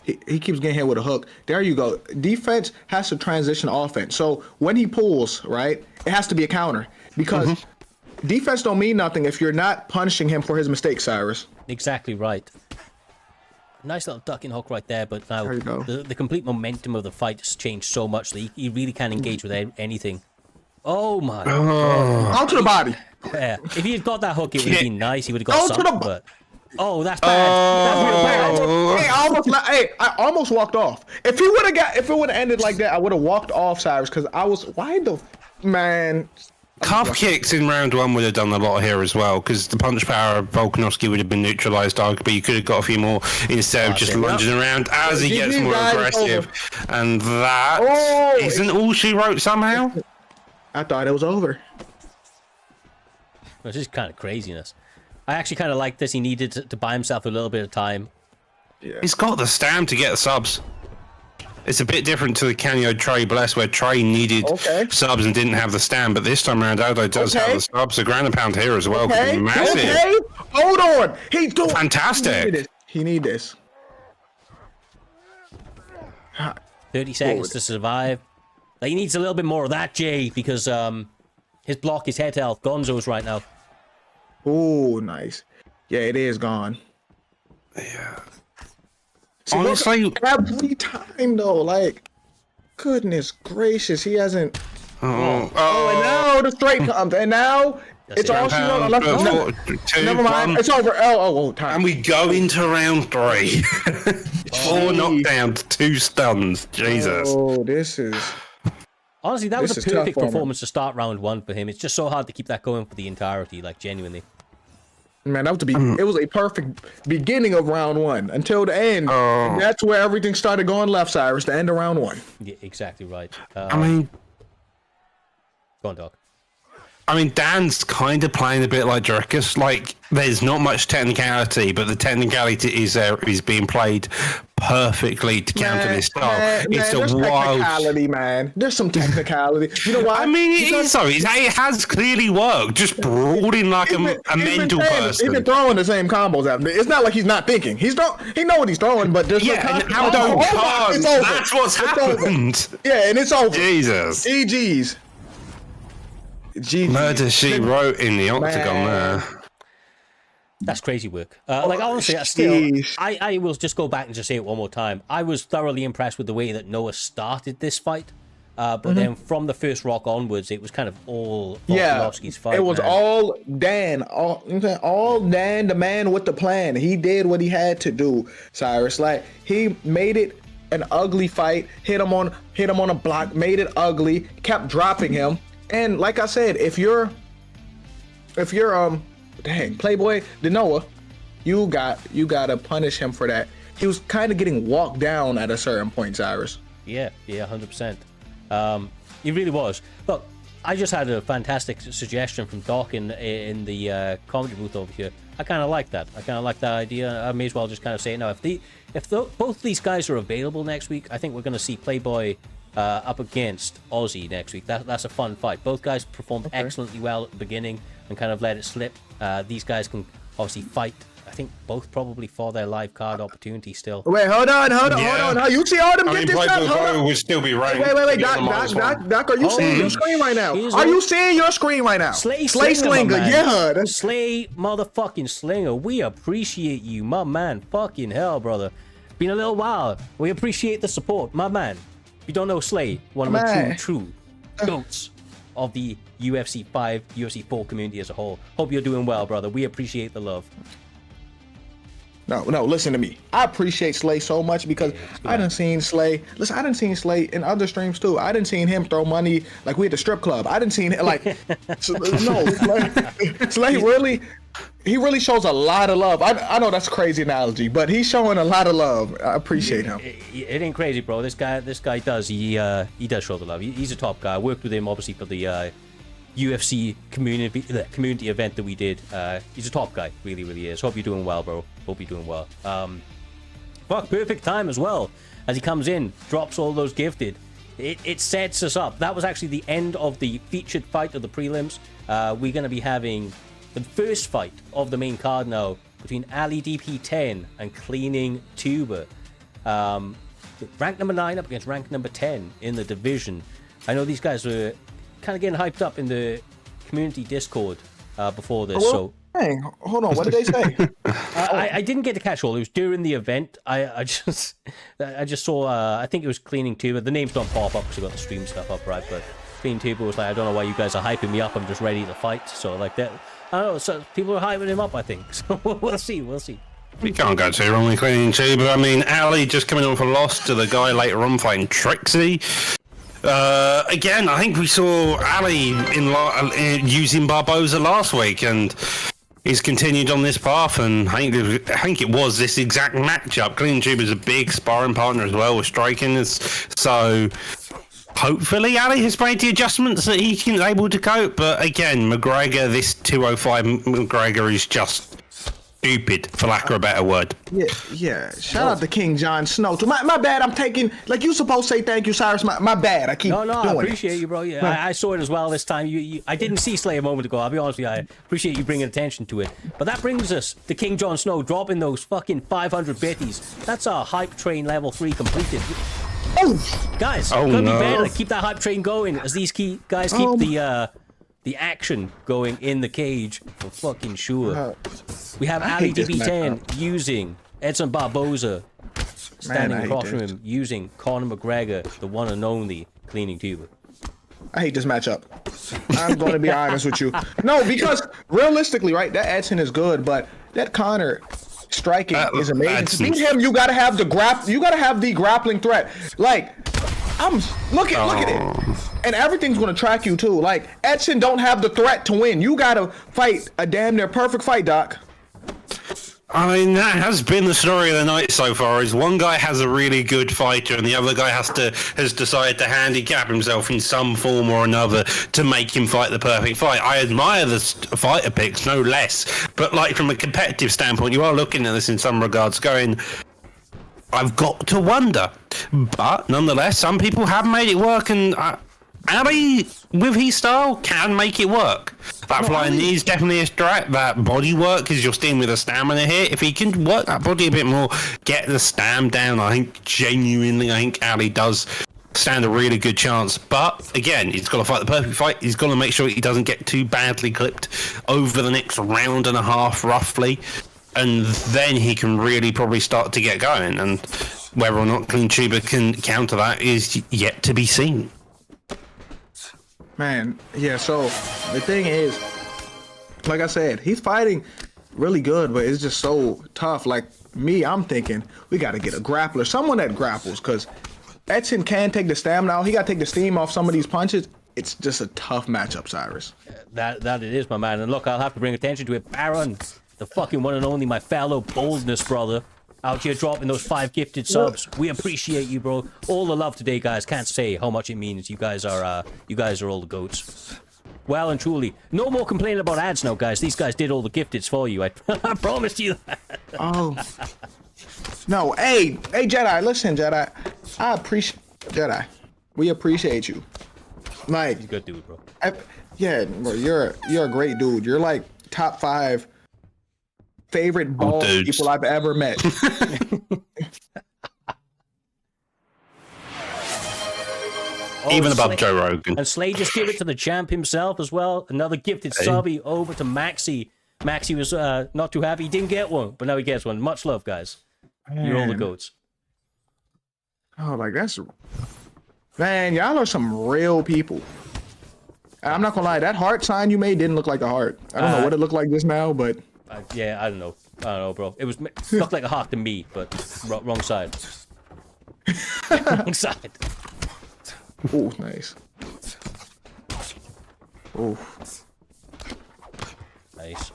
He keeps getting hit with a hook. There you go. Defense has to transition to offense. So when he pulls, right, it has to be a counter, because defense don't mean nothing if you're not punishing him for his mistakes, Cyrus. Exactly right. Nice little ducking hook right there, but now the complete momentum of the fight has changed so much that he really can't engage with anything. Oh my God. Out to the body. Yeah. If he had got that hook, it would have been nice. He would have got something, but... Oh, that's bad. That's real bad. Hey, I almost walked off. If it would have ended like that, I would have walked off, Cyrus, because I was... Why the... Man... Calf kicks in round one would have done a lot here as well, because the punch power of Volkanovski would have been neutralized, arguably. You could have got a few more instead of just lunging around as he gets more aggressive. And that isn't all she wrote somehow. I thought it was over. This is kind of craziness. I actually kind of like this. He needed to buy himself a little bit of time. Yeah. He's got the stam to get the subs. It's a bit different to the Canio Tryblessed, where Trey needed subs and didn't have the stand, but this time around Aldo does have the subs. A grand a pound here as well could be massive. Hold on. He's doing fantastic. He need this. 30 seconds to survive. Like, he needs a little bit more of that, Jay, because his block is head health. Gonzo's right now. Oh, nice. Yeah, it is gone. Yeah. See, honestly, every time though, like, goodness gracious, he hasn't. And now the straight comes, and now it's all she wrote. Never mind, it's over. Time. And we go into round 3. 4 knockdowns, 2 stuns. Jesus. Oh, this is. Honestly, that was a perfect performance to start round 1 for him. It's just so hard to keep that going for the entirety, like, genuinely. Man, that was it was a perfect beginning of round 1 until the end. That's where everything started going left, Cyrus. The end of round 1. Yeah, exactly right. I mean, go on, Doc. I mean, Dan's kind of playing a bit like Jerkus. Like, there's not much technicality, but the technicality is being played perfectly to counter this style. It's a wild technicality, man. There's some technicality. You know why? I mean, it is so. It has clearly worked. Just brawling like a mental person. He's been throwing the same combos at him. It's not like he's not thinking. He know what he's throwing, but there's That's what's happened. Yeah, and it's over. Jesus. GG's. Murder she wrote in the octagon there. That's crazy work. Like, honestly, I will just go back and just say it one more time. I was thoroughly impressed with the way that Noah started this fight. But then from the first rock onwards, it was kind of all Volkanovski's fight. It was all Dan. All Dan, the man with the plan. He did what he had to do, Cyrus. Like, he made it an ugly fight, hit him on a block, made it ugly, kept dropping him. And like I said, if you're PlayboahDNoa, you gotta punish him for that. He was kind of getting walked down at a certain point, Cyrus. Yeah, 100%. He really was. Look, I just had a fantastic suggestion from Doc in the comedy booth over here. I kind of like that. I kind of like that idea. I may as well just kind of say it now. If both these guys are available next week, I think we're going to see Playboy up against Ozzy next week. That's a fun fight. Both guys performed excellently well at the beginning and kind of let it slip. These guys can obviously fight. I think both probably for their live card opportunity still. Wait, hold on. You see all them get this stuff? Hold on. Would still be right. Wait, Doc, are you seeing your screen right now? Are you seeing your screen right now? Slay Slinger, yeah. Slay motherfucking Slinger. We appreciate you, my man. Fucking hell, brother. Been a little while. We appreciate the support, my man. If you don't know Slay, one of the true goats of the UFC 5, UFC 4 community as a whole. Hope you're doing well, brother. We appreciate the love. No, listen to me. I appreciate Slay so much because I done seen Slay. Listen, I done seen Slay in other streams too. I done seen him throw money like we at the strip club. I done seen it like Slay really shows a lot of love. I know that's a crazy analogy, but he's showing a lot of love. I appreciate him. It ain't crazy, bro. This guy does. He does show the love. He's a top guy. I worked with him obviously for the UFC community event that we did. He's a top guy, really is. Hope you're doing well, bro. Hope you're doing well. Fuck, perfect time as well as he comes in, drops all those gifted. It sets us up. That was actually the end of the featured fight of the prelims. We're going to be having the first fight of the main card now between Ali DP10 and CleaningTuba. Rank number 9 up against rank number 10 in the division. I know these guys were kind of getting hyped up in the community Discord before this. So, dang, hold on, what did they say? I didn't get to catch all. It was during the event. I just saw. I think it was CleaningTuba. The names don't pop up because I got the stream stuff up, right? But CleaningTuba was like, I don't know why you guys are hyping me up. I'm just ready to fight. So like that. I don't know. So people are hyping him up, I think. So we'll see. We can't go too wrong with CleaningTuba. I mean, Ali just coming on for loss to the guy later on fighting Trixie. Again, I think we saw Ali using Barboza last week, and he's continued on this path. And I think it was this exact matchup. CleaningTuba is a big sparring partner as well with Strqin, so hopefully Ali has made the adjustments that he can able to cope. But again, McGregor, this 205 McGregor is just stupid, for lack of a better word. Yeah. Shout out to King Jon Snow. My bad. I'm taking, like, you supposed to say thank you, Cyrus. My bad. I keep doing I appreciate you, bro. Yeah, I saw it as well this time. I didn't see Slay a moment ago. I'll be honest with you. I appreciate you bringing attention to it. But that brings us to King Jon Snow dropping those fucking 500 bitties. That's our hype train level 3 completed. Guys, gotta be better. Keep that hype train going as these guys keep the action going in the cage for fucking sure. We have Ali DB10 using Edson Barboza standing across from him using Conor McGregor, the one and only CleaningTuba. I hate this matchup. I'm going to be honest with you. No, because realistically, right, that Edson is good, but that Conor striking is amazing. To beat him, you gotta have the grappling threat. Like, look at it. And everything's gonna track you too. Like, Edson don't have the threat to win. You gotta fight a damn near perfect fight, Doc. I mean, that has been the story of the night so far, is one guy has a really good fighter and the other guy has decided to handicap himself in some form or another to make him fight the perfect fight. I admire the fighter picks, no less, but like from a competitive standpoint, you are looking at this in some regards going, I've got to wonder. But nonetheless, some people have made it work, and Ali, with his style, can make it work. That flying knee is definitely a strat. That body work is just in with a stamina hit. If he can work that body a bit more, get the stam down, I think Ali does stand a really good chance. But again, he's got to fight the perfect fight. He's got to make sure he doesn't get too badly clipped over the next round and a half, roughly. And then he can really probably start to get going. And whether or not CleaningTuba can counter that is yet to be seen. Man, yeah, so the thing is, like I said, he's fighting really good, but it's just so tough. Like me, I'm thinking we got to get a grappler, someone that grapples, because Edson can take the stamina out. He got to take the steam off some of these punches. It's just a tough matchup, Cyrus. That it is, my man. And look, I'll have to bring attention to it. Baron, the fucking one and only, my fellow boldness brother. out here dropping those 5 gifted subs. We appreciate you, bro. All the love today, guys. Can't say how much it means. You guys are all the goats. Well and truly. No more complaining about ads now, guys. These guys did all the gifteds for you. I promised you that. Oh. No, hey, Jedi, listen, Jedi. I appreciate Jedi. We appreciate you. Like, He's a good dude, bro. Yeah, bro, you're a great dude. You're like top 5 favorite bald people I've ever met. Even above Joe Rogan. And Slay just gave it to the champ himself as well. Another gifted subby over to Maxi. Maxi was not too happy. He didn't get one, but now he gets one. Much love, guys. You're all the goats. Oh, like that's... Man, y'all are some real people. I'm not gonna lie, that heart sign you made didn't look like a heart. I don't know what it looked like just now, but... Yeah, I don't know, bro. It looked like a heart to me, but wrong side. Wrong side. Oh, nice. Oh. Nice.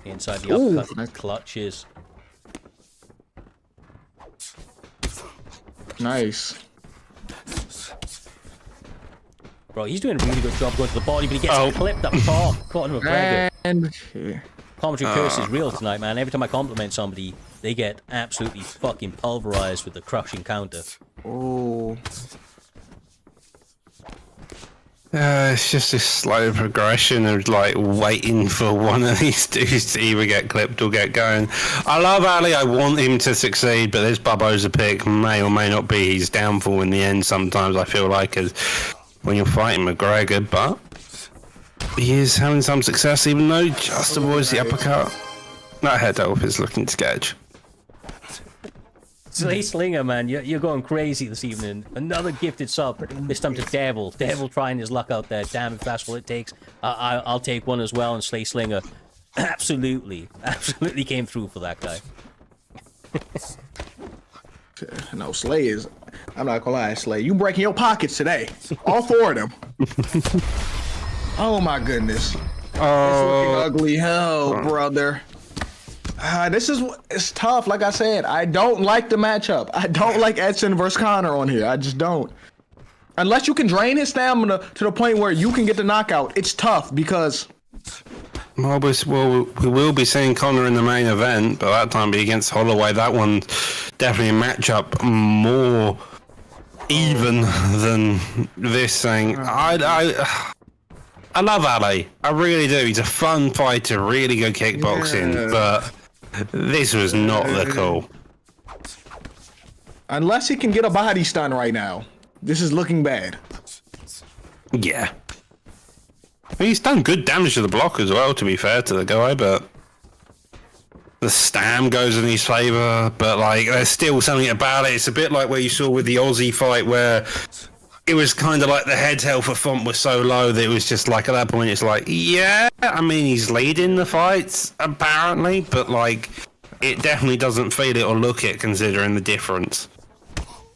Inside the uppercut, nice. Clutches. Nice. Bro, he's doing a really good job going to the body, but he gets clipped up top. Caught him with McGregor. And... Commentary curse is real tonight, man. Every time I compliment somebody, they get absolutely fucking pulverized with the crushing counter. Oh. It's just a slow progression of like waiting for one of these dudes to either get clipped or get going. I love Ali. I want him to succeed, but this Bubbo's a pick may or may not be his downfall in the end. Sometimes I feel like as when you're fighting McGregor, but he is having some success, even though just avoids the uppercut. That head off is looking sketch. Slay Slinger, man, you're going crazy this evening. Another gifted sub. This time to Devil. Devil trying his luck out there. Damn, if that's what it takes, I'll take one as well. And Slay Slinger, absolutely came through for that guy. No, Slay is... I'm not gonna lie, Slay. You breaking your pockets today. All 4 of them. Oh my goodness. Oh, it's looking ugly. Hell, brother. It's tough. Like I said, I don't like the matchup. I don't like Edson versus Connor on here. I just don't. Unless you can drain his stamina to the point where you can get the knockout, it's tough because... Well, we will be seeing Connor in the main event, but that time be against Holloway. That one definitely a matchup more even than this thing. I love Ali. I really do. He's a fun fighter, really good kickboxing, but this was not the call. Unless he can get a body stun right now, this is looking bad. Yeah. He's done good damage to the block as well, to be fair to the guy, but the stam goes in his favour, but like there's still something about it. It's a bit like where you saw with the Aussie fight where it was kind of like the head health for Font was so low that it was just like at that point it's like, yeah, I mean he's leading the fights apparently, but like it definitely doesn't feel it or look it considering the difference.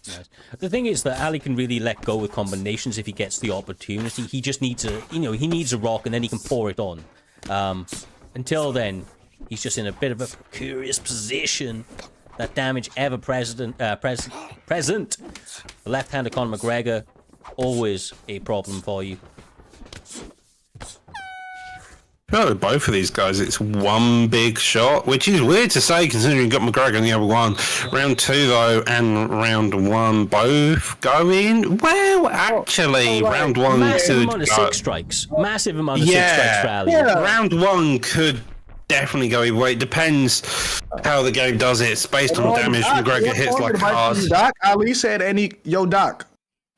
Nice. The thing is that Ali can really let go with combinations if he gets the opportunity. He just needs he needs a rock and then he can pour it on. Until then, he's just in a bit of a precarious position. That damage ever present. The left-hander Conor McGregor, always a problem for you. Well, with both of these guys, it's one big shot, which is weird to say considering you've got McGregor in the other one. Round 2, though, and round 1 both go in. Well, actually, round 1 massive could amount of 6 strikes. Massive amount of 6 strikes for Ali. Yeah. Round 1 could definitely go either way. It depends how the game does it. It's based on damage. McGregor hits like hard. Doc, Ali said yo, Doc.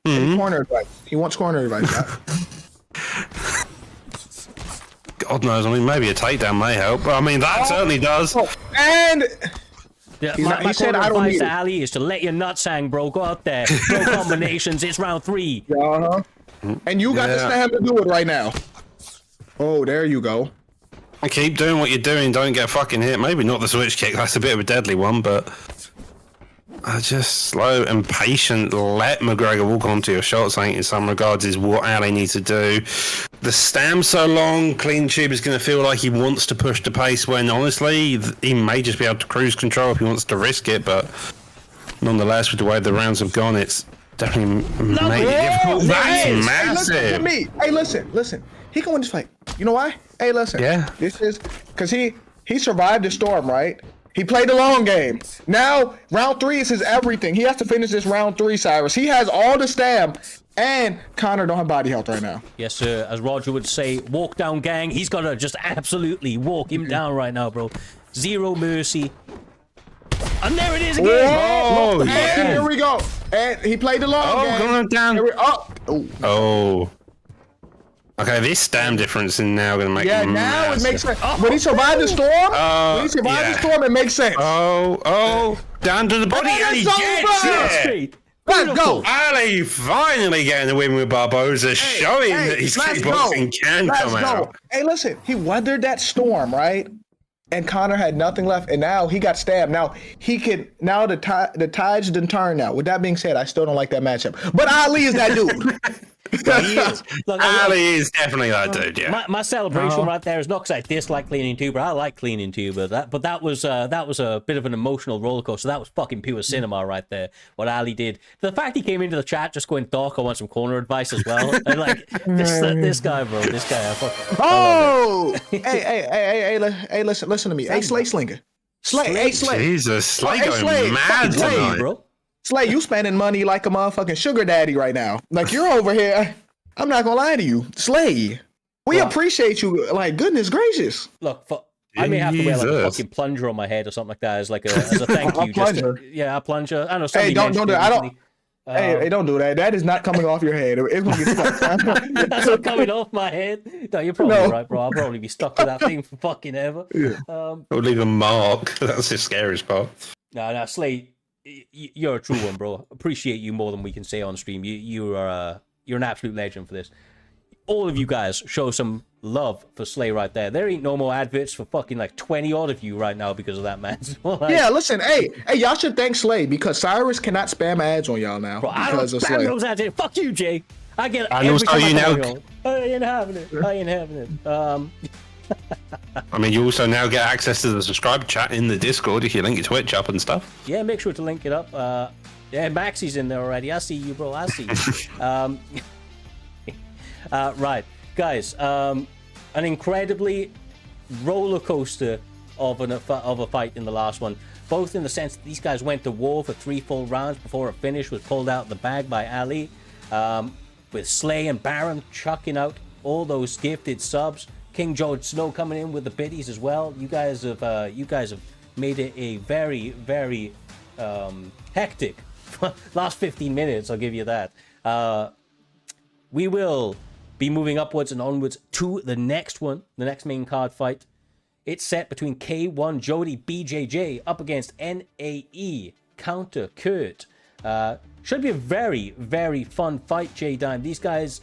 Any corner advice. He wants corner advice, Doc. God knows. I mean, maybe a takedown may help. But I mean, that certainly does. And yeah, my said, I don't advice need to it. Ali is to let your nuts hang, bro. Go out there. Throw combinations. It's round 3. Uh-huh. And you got the stamina to do it right now. Oh, there you go. Keep doing what you're doing. Don't get fucking hit. Maybe not the switch kick. That's a bit of a deadly one, but just slow and patient. Let McGregor walk onto your shots. I think in some regards is what Ali needs to do. the stam's so long, CleaningTuba is going to feel like he wants to push the pace when honestly he may just be able to cruise control if he wants to risk it, but nonetheless, with the way the rounds have gone, it's definitely made it difficult. That's massive. Hey, listen to me. Hey, listen. He can win this fight. You know why? Hey, listen. Yeah. This is because he survived the storm, right? He played the long game. Now, round 3 is his everything. He has to finish this round 3, Cyrus. He has all the stab, and Connor don't have body health right now. Yes, sir. As Roger would say, walk down gang. He's got to just absolutely walk him down right now, bro. Zero mercy. And there it is again. Oh, and here we go. And he played the long game. Going down. Oh. Okay, this stam difference is now going to make now it makes sense. When he survived the storm, it makes sense. Down to the body, and he gets it. Let's go. Ali finally getting the win with Barboza, showing that his kickboxing can come out. Hey, listen, he weathered that storm, right? And Connor had nothing left, and now he got stabbed. Now he can. Now the tides didn't turn. Now, with that being said, I still don't like that matchup. But Ali is that dude. He is. Look, Ali is definitely that dude. Yeah. My celebration right there is not because I dislike CleaningTuba. I like CleaningTuba. But that was a bit of an emotional roller coaster. That was fucking pure cinema right there. What Ali did. The fact he came into the chat just going, "Doc, I want some corner advice as well." And like this guy, bro. This guy. Hey, listen to me. Hey, Slay Slinger. Slay. Jesus, Slay going mad tonight, bro. Slay, you spending money like a motherfucking sugar daddy right now. Like, you're over here. I'm not gonna lie to you. Slay, we appreciate you. Like, goodness gracious. Look, I may have to wear like a fucking plunger on my head or something like that as a thank you. A plunger? A plunger. I don't know. Hey, don't do that. Hey, don't do that. That is not coming off your head. It's gonna get stuck. That's not coming off my head. No, you're probably right, bro. I'll probably be stuck with that thing for fucking ever. It would leave a mark. That's the scariest part. No, Slay, you're a true one, bro. Appreciate you more than we can say on stream. You're an absolute legend for this. All of you guys show some love for Slay right there. There ain't no more adverts for fucking like 20 odd of you right now because of that, man. So, like, yeah, listen, hey, y'all should thank Slay because Cyrus cannot spam ads on y'all now. Bro, I don't spam those ads. Fuck you, Jay. I get it. And also, you now. I ain't having it. I mean, you also now get access to the subscribe chat in the Discord if you link your Twitch up and stuff. Yeah, make sure to link it up. Yeah, Maxie's in there already. I see you, bro. I see you. Right, guys. An incredibly roller coaster of a fight in the last one. Both in the sense that these guys went to war for 3 full rounds before a finish was pulled out of the bag by Ali. With Slay and Baron chucking out all those gifted subs. King George Snow coming in with the biddies as well. You guys have made it a very, very hectic last 15 minutes. I'll give you that. We will be moving upwards and onwards to the next one, the next main card fight. It's set between K1 JodiBJJ up against NAE Counter Kurt. Should be a very, very fun fight, J-Dime. These guys,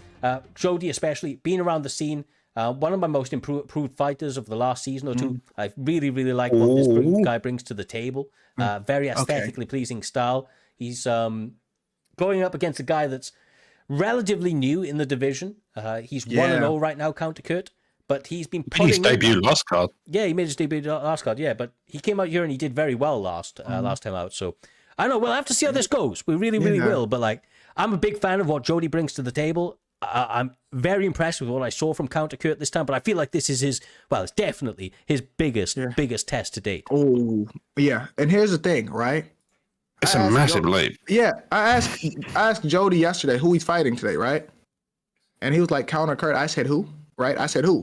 Jody especially, being around the scene, one of my most improved fighters of the last season or two. I really, really like what this guy brings to the table. Very aesthetically pleasing style. He's going up against a guy that's relatively new in the division. He's 1-0 right now, Counter Kurt. But he's been putting his debut last card. Yeah, he made his debut last card, yeah. But he came out here and he did very well last time out. So, I don't know, we'll have to see how this goes. We really, really will. But, like, I'm a big fan of what Jody brings to the table. I'm very impressed with what I saw from Counter Kurt this time, but I feel like this is his, well, it's definitely his biggest test to date. Oh, yeah. And here's the thing, right? It's a massive leap. Yeah, I asked Jody yesterday who he's fighting today, right? And he was like, Counter Kurt. I said, who? Right? I said, who?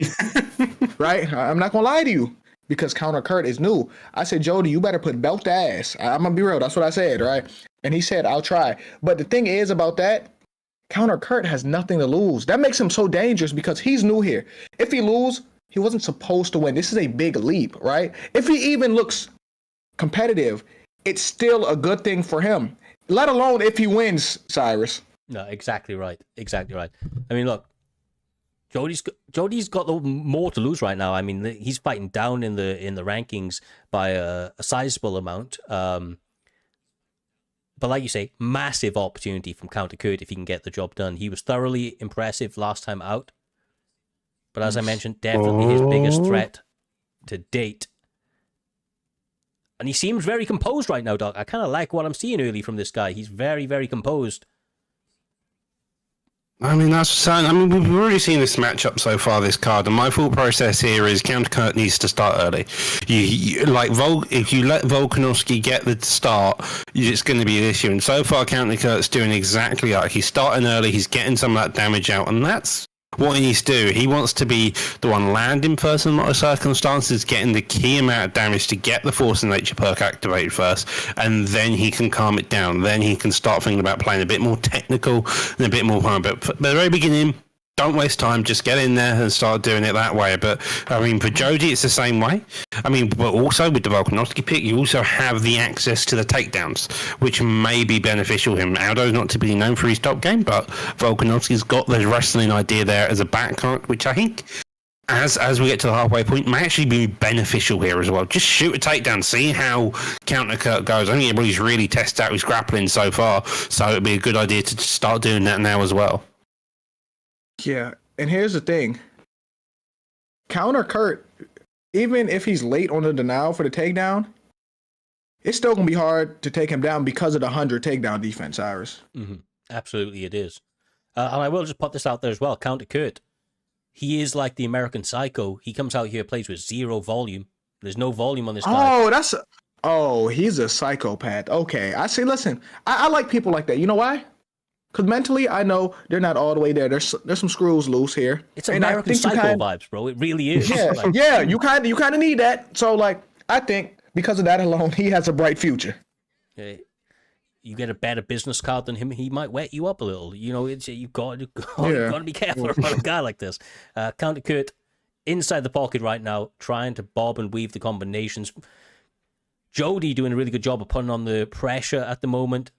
Right? I'm not going to lie to you because Counter Kurt is new. I said, Jody, you better put belt to ass. I'm going to be real. That's what I said, right? And he said, I'll try. But the thing is about that, Counter Kurt has nothing to lose. That makes him so dangerous because he's new here. If he lose, he wasn't supposed to win. This is a big leap, right? If he even looks competitive, it's still a good thing for him, let alone if he wins, Cyrus. No, exactly right. Exactly right. I mean, look, Jody's got more to lose right now. I mean, he's fighting down in the rankings by a sizable amount. But like you say, massive opportunity from Counter Kurt if he can get the job done. He was thoroughly impressive last time out. But as I mentioned, definitely his biggest threat to date. And he seems very composed right now, Doc. I kind of like what I'm seeing early from this guy. He's very, very composed. I mean, that's sad. I mean, we've already seen this matchup so far, this card, and my thought process here is Countercurt needs to start early. If you let Volkanovski get the start, it's going to be an issue. And so far, Countercurt's doing exactly that. He's starting early, he's getting some of that damage out, and that's what he needs to do. He wants to be the one landing first in a lot of circumstances, getting the key amount of damage to get the Force of Nature perk activated first, and then he can calm it down. Then he can start thinking about playing a bit more technical and a bit more fun. But at the very beginning, don't waste time. Just get in there and start doing it that way. But, I mean, for Jodi, it's the same way. I mean, but also with the Volkanovski pick, you also have the access to the takedowns, which may be beneficial to him. Aldo's not typically known for his top game, but Volkanovski's got the wrestling idea there as a backcount, which I think, as we get to the halfway point, may actually be beneficial here as well. Just shoot a takedown, see how Countercurt goes. I think everybody's really tested out his grappling so far, so it'd be a good idea to start doing that now as well. Yeah, and here's the thing. Countercurt, even if he's late on the denial for the takedown, it's still going to be hard to take him down because of the 100 takedown defense, Cyrus. Mm-hmm. Absolutely it is. And I will just put this out there as well. Countercurt, he is like the American Psycho. He comes out here, plays with 0 volume. There's no volume on this guy. He's a psychopath. Okay, I see. Listen, I like people like that. You know why? Because mentally, I know they're not all the way there. There's some screws loose here. It's American Psycho vibes, bro. It really is. Yeah, yeah. You kind of need that. So, like, I think because of that alone, he has a bright future. You get a better business card than him, he might wet you up a little. You know, you've got to be careful about a guy like this. Countercurt inside the pocket right now, trying to bob and weave the combinations. Jodi doing a really good job of putting on the pressure at the moment.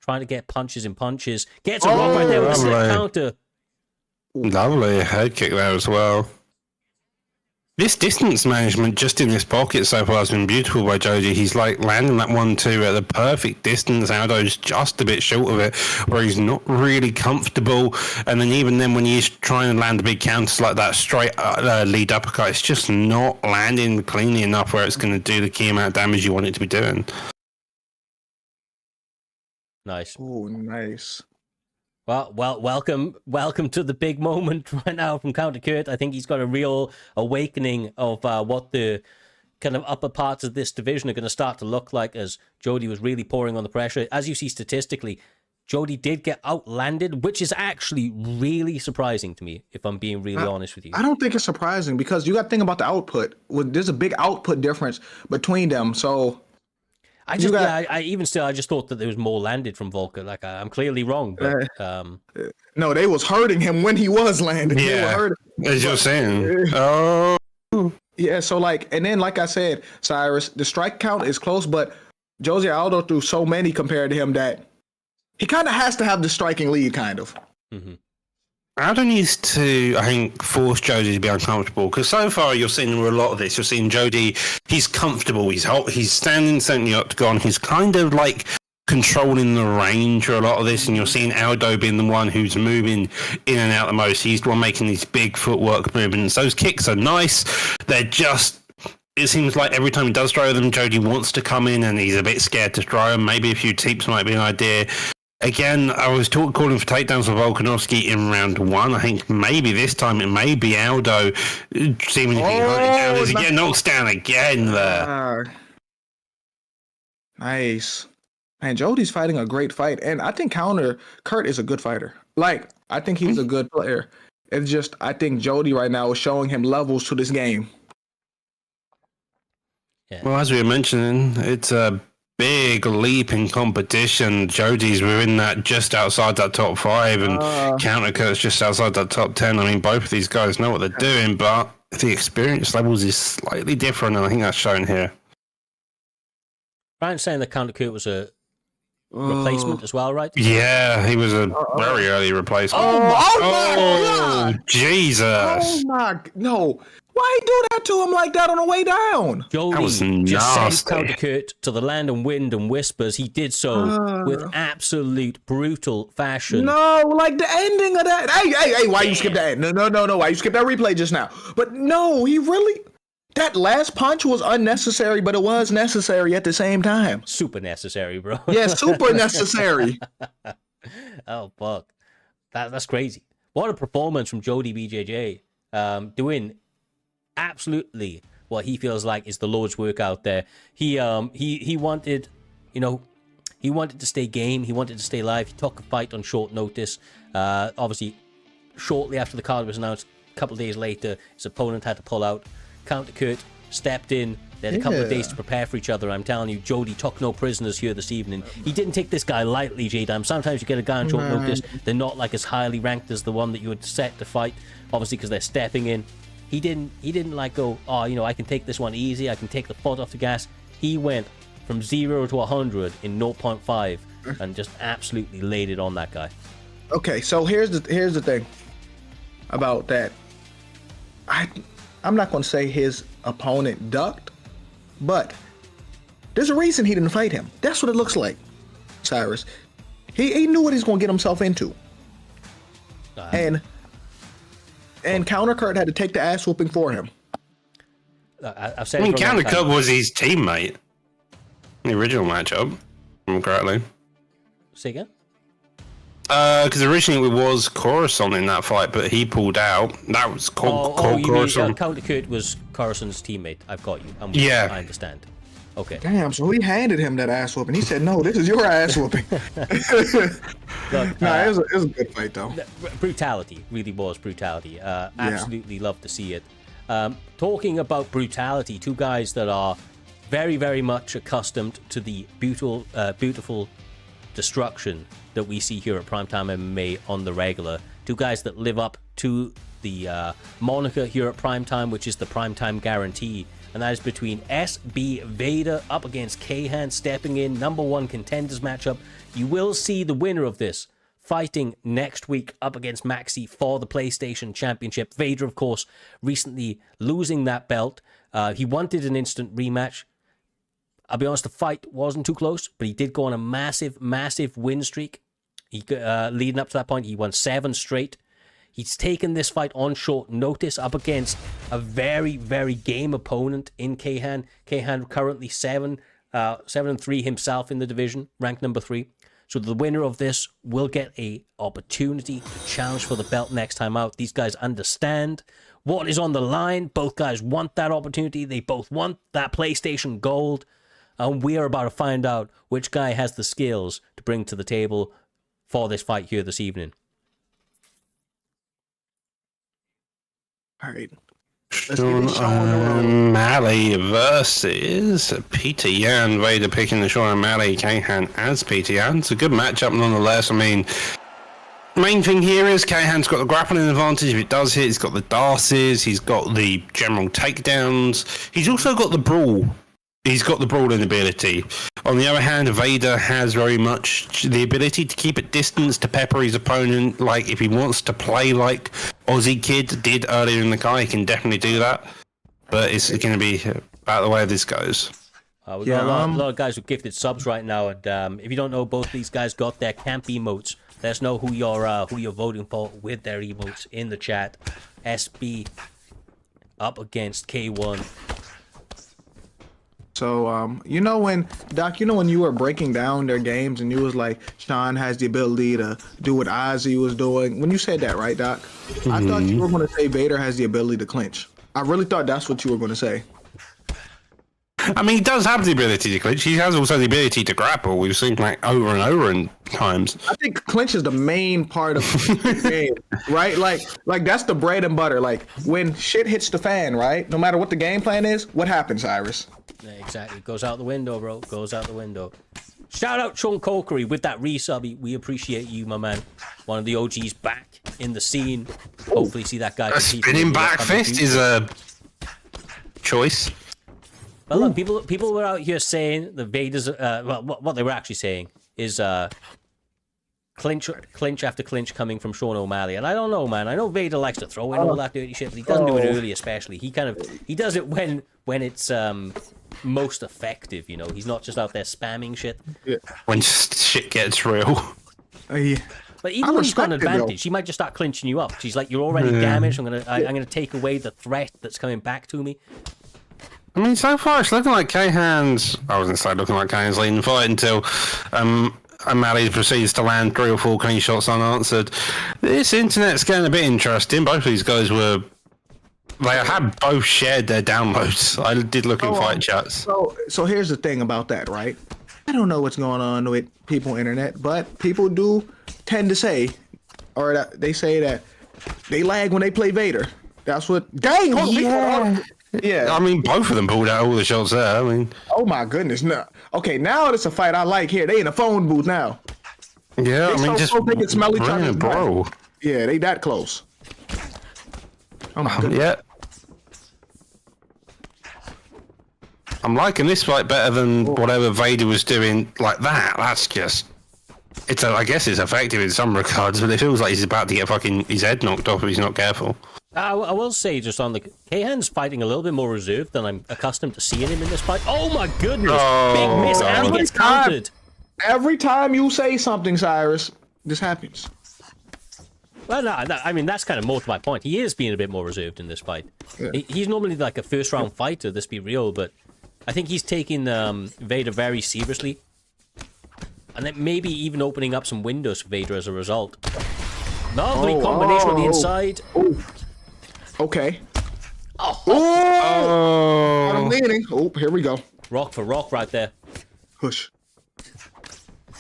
Trying to get punches in punches. Gets a rock right there with a slip counter. Lovely head kick there as well. This distance management just in this pocket so far has been beautiful by Jodi. He's like landing that 1-2 at the perfect distance. Aldo's just a bit short of it, where he's not really comfortable. And then even then, when he's trying to land the big counters like that straight lead uppercut, it's just not landing cleanly enough where it's going to do the key amount of damage you want it to be doing. Nice. Oh, nice. Well, welcome to the big moment right now from Countercurt. I think he's got a real awakening of what the kind of upper parts of this division are going to start to look like as Jodi was really pouring on the pressure. As you see statistically, Jodi did get outlanded, which is actually really surprising to me, if I'm being really honest with you. I don't think it's surprising because you got to think about the output. There's a big output difference between them, so... I just thought that there was more landed from Volker. Like, I'm clearly wrong, but no, they was hurting him when he was landing. Yeah, they were hurting. As you're saying. Oh, yeah. So and then like I said, Cyrus, the strike count is close, but Jose Aldo threw so many compared to him that he kind of has to have the striking lead, kind of. Mm-hmm. Aldo needs to, I think, force Jodi to be uncomfortable, because so far you're seeing a lot of this. You're seeing Jodi, he's comfortable, he's standing in the octagon, he's kind of like controlling the range for a lot of this, and you're seeing Aldo being the one who's moving in and out the most. He's the one making these big footwork movements. Those kicks are nice. They're just... It seems like every time he does throw them, Jodi wants to come in, and he's a bit scared to throw them. Maybe a few teeps might be an idea. Again, I was calling for takedowns for Volkanovski in round 1. I think maybe this time it may be Aldo seemingly down as he gets knocked down again there. Nice. Man, Jodi's fighting a great fight, and I think Kurt is a good fighter. Like, I think he's a good player. It's just, I think Jodi right now is showing him levels to this game. Yeah. Well, as we were mentioning, it's a big leap in competition. Jodi's within that, just outside that top 5, and Countercurt's just outside that top 10. I mean, both of these guys know what they're doing, but the experience levels is slightly different, and I think that's shown here. Brian's saying that Countercurt was a replacement as well, right? Yeah, he was a very early replacement. Oh my God! Jesus! Oh my, no. Why he do that to him like that on the way down? That was Jody just sent nasty. Counter Kurt to the land and wind and whispers. He did so with absolute brutal fashion. No, like the ending of that. Hey, why you skip that? No. Why you skip that replay just now? But no, he really. That last punch was unnecessary, but it was necessary at the same time. Super necessary, bro. Yeah, super necessary. Oh, fuck. That's crazy. What a performance from JodiBJJ. Doing absolutely what he feels like is the Lord's work out there. He wanted, he wanted to stay game. He wanted to stay live. He took a fight on short notice. Obviously, shortly after the card was announced, a couple of days later, his opponent had to pull out. Counter Kurt stepped in. They had a couple of days to prepare for each other. I'm telling you, Jody took no prisoners here this evening. He didn't take this guy lightly, J-Dam. Sometimes you get a guy on short notice. They're not like as highly ranked as the one that you had set to fight, obviously because they're stepping in. He didn't like go, I can take this one easy. I can take the foot off the gas. He went from 0 to 100 in 0.5 and just absolutely laid it on that guy. Okay, so here's the thing about that. I'm not going to say his opponent ducked, but there's a reason he didn't fight him. That's what it looks like, Cyrus. He knew what he's going to get himself into. And Counter Kurt had to take the ass whooping for him. I've said Counter Kurt was his teammate in the original matchup, if I'm correctly. Say again? Because originally it was Corson in that fight, but he pulled out. That was Corson. Counter Kurt was Corson's teammate. I've got you. Yeah. I understand. Okay. Damn, so he handed him that ass whooping. He said, no, this is your ass whooping. Look, it was a good fight, though. Brutality. Really was brutality. Absolutely love to see it. Talking about brutality, two guys that are very, very much accustomed to the beautiful destruction that we see here at Primetime MMA on the regular. Two guys that live up to the moniker here at Primetime, which is the Primetime Guarantee. And that is between SB Vader up against Kayhan, stepping in, #1 contenders matchup. You will see the winner of this fighting next week up against Maxi for the PlayStation Championship. Vader, of course, recently losing that belt. He wanted an instant rematch. I'll be honest, the fight wasn't too close, but he did go on a massive, massive win streak. He leading up to that point, he won 7 straight. He's taken this fight on short notice up against a very game opponent in Kayhan. Kayhan currently 7-3 himself in the division, ranked #3. So the winner of this will get a opportunity to challenge for the belt next time out. These guys understand what is on the line. Both guys want that opportunity. They both want that PlayStation Gold. And we are about to find out which guy has the skills to bring to the table for this fight here this evening. All right. Sean O'Malley versus Peter Yan. Vader picking the Sean O'Malley, Kayhan as Peter Yan. It's a good matchup nonetheless. I mean, main thing here is Kayhan's got the grappling advantage. If it does hit, he's got the darces, he's got the general takedowns. He's also got the brawl. He's got the brawling ability. On the other hand, Vader has very much the ability to keep at distance, to pepper his opponent. Like, if he wants to play like Ozzykidd did earlier in the card, he can definitely do that. But it's going to be about the way this goes. We've got a lot of guys with gifted subs right now, and if you don't know, both these guys got their camp emotes. Let us know who you're voting for with their emotes in the chat. SB up against K1. So, when you were breaking down their games and you was like, Sean has the ability to do what Ozzy was doing. When you said that, right, Doc? Mm-hmm. I thought you were going to say Vader has the ability to clinch. I really thought that's what you were going to say. I mean, he does have the ability to clinch. He has also the ability to grapple. We've seen like over and over in times. I think clinch is the main part of the game, right? Like that's the bread and butter. Like when shit hits the fan, right? No matter what the game plan is, what happens, Cyrus? Yeah, exactly. Goes out the window, bro. Goes out the window. Shout out Sean Colkery with that resub. We appreciate you, my man. One of the OGs back in the scene. Hopefully see that guy. A spinning back fist is a choice. Well, look, people were out here saying the Vader's. What they were actually saying is clinch after clinch coming from Sean O'Malley, and I don't know, man. I know Vader likes to throw in all that dirty shit, but he doesn't do it early, especially. He does it when it's most effective. You know, he's not just out there spamming shit. Yeah. When shit gets real. Yeah. But even when he's got an advantage, he might just start clinching you up. She's like, you're already damaged. I'm gonna take away the threat that's coming back to me. I mean, so far it's looking like Kayhan's. I was going to say looking like Kayhan's leading the fight until O'Malley proceeds to land 3 or 4 clean shots unanswered. This internet's getting a bit interesting. Both of these guys were. They had both shared their downloads. I did look in fight chats. So here's the thing about that, right? I don't know what's going on with people on the internet, but people do tend to say, or that they say that they lag when they play Vader. That's what. Dang! Yeah. I mean, both of them pulled out all the shots there. I mean, oh my goodness! No. Okay, now it's a fight I like here. They in a phone booth now. yeah. I mean, just they can smell each other's bro. breath. Yeah, they that close. Oh my goodness. Yeah. I'm liking this fight better than whatever Vader was doing like that. That's just... I guess it's effective in some regards, but it feels like he's about to get fucking his head knocked off if he's not careful. I will say, just on the... Kayhan's fighting a little bit more reserved than I'm accustomed to seeing him in this fight. Oh my goodness! Big miss, and he gets countered. Every time you say something, Cyrus, this happens. Well, no, I mean, that's kind of more to my point. He is being a bit more reserved in this fight. Yeah. He's normally like a first-round fighter, let's be real, but I think he's taking Vader very seriously. And then maybe even opening up some windows for Vader as a result. Lovely combination on the inside. Okay. I'm leaning. Oh, here we go. Rock for rock right there. Push.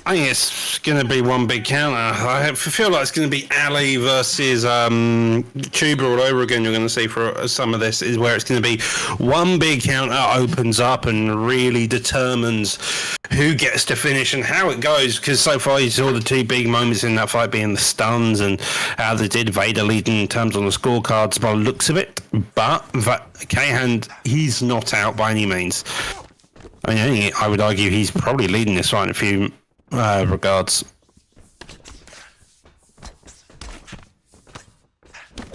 I think it's going to be one big counter. I feel like it's going to be Ali versus Tuba all over again. You're going to see for some of this is where it's going to be one big counter opens up and really determines who gets to finish and how it goes. Because so far you saw the 2 big moments in that fight being the stuns and how they did Vader leading in terms on the scorecards by the looks of it. But Kayhan, he's not out by any means. I mean, I would argue he's probably leading this fight in a few regards.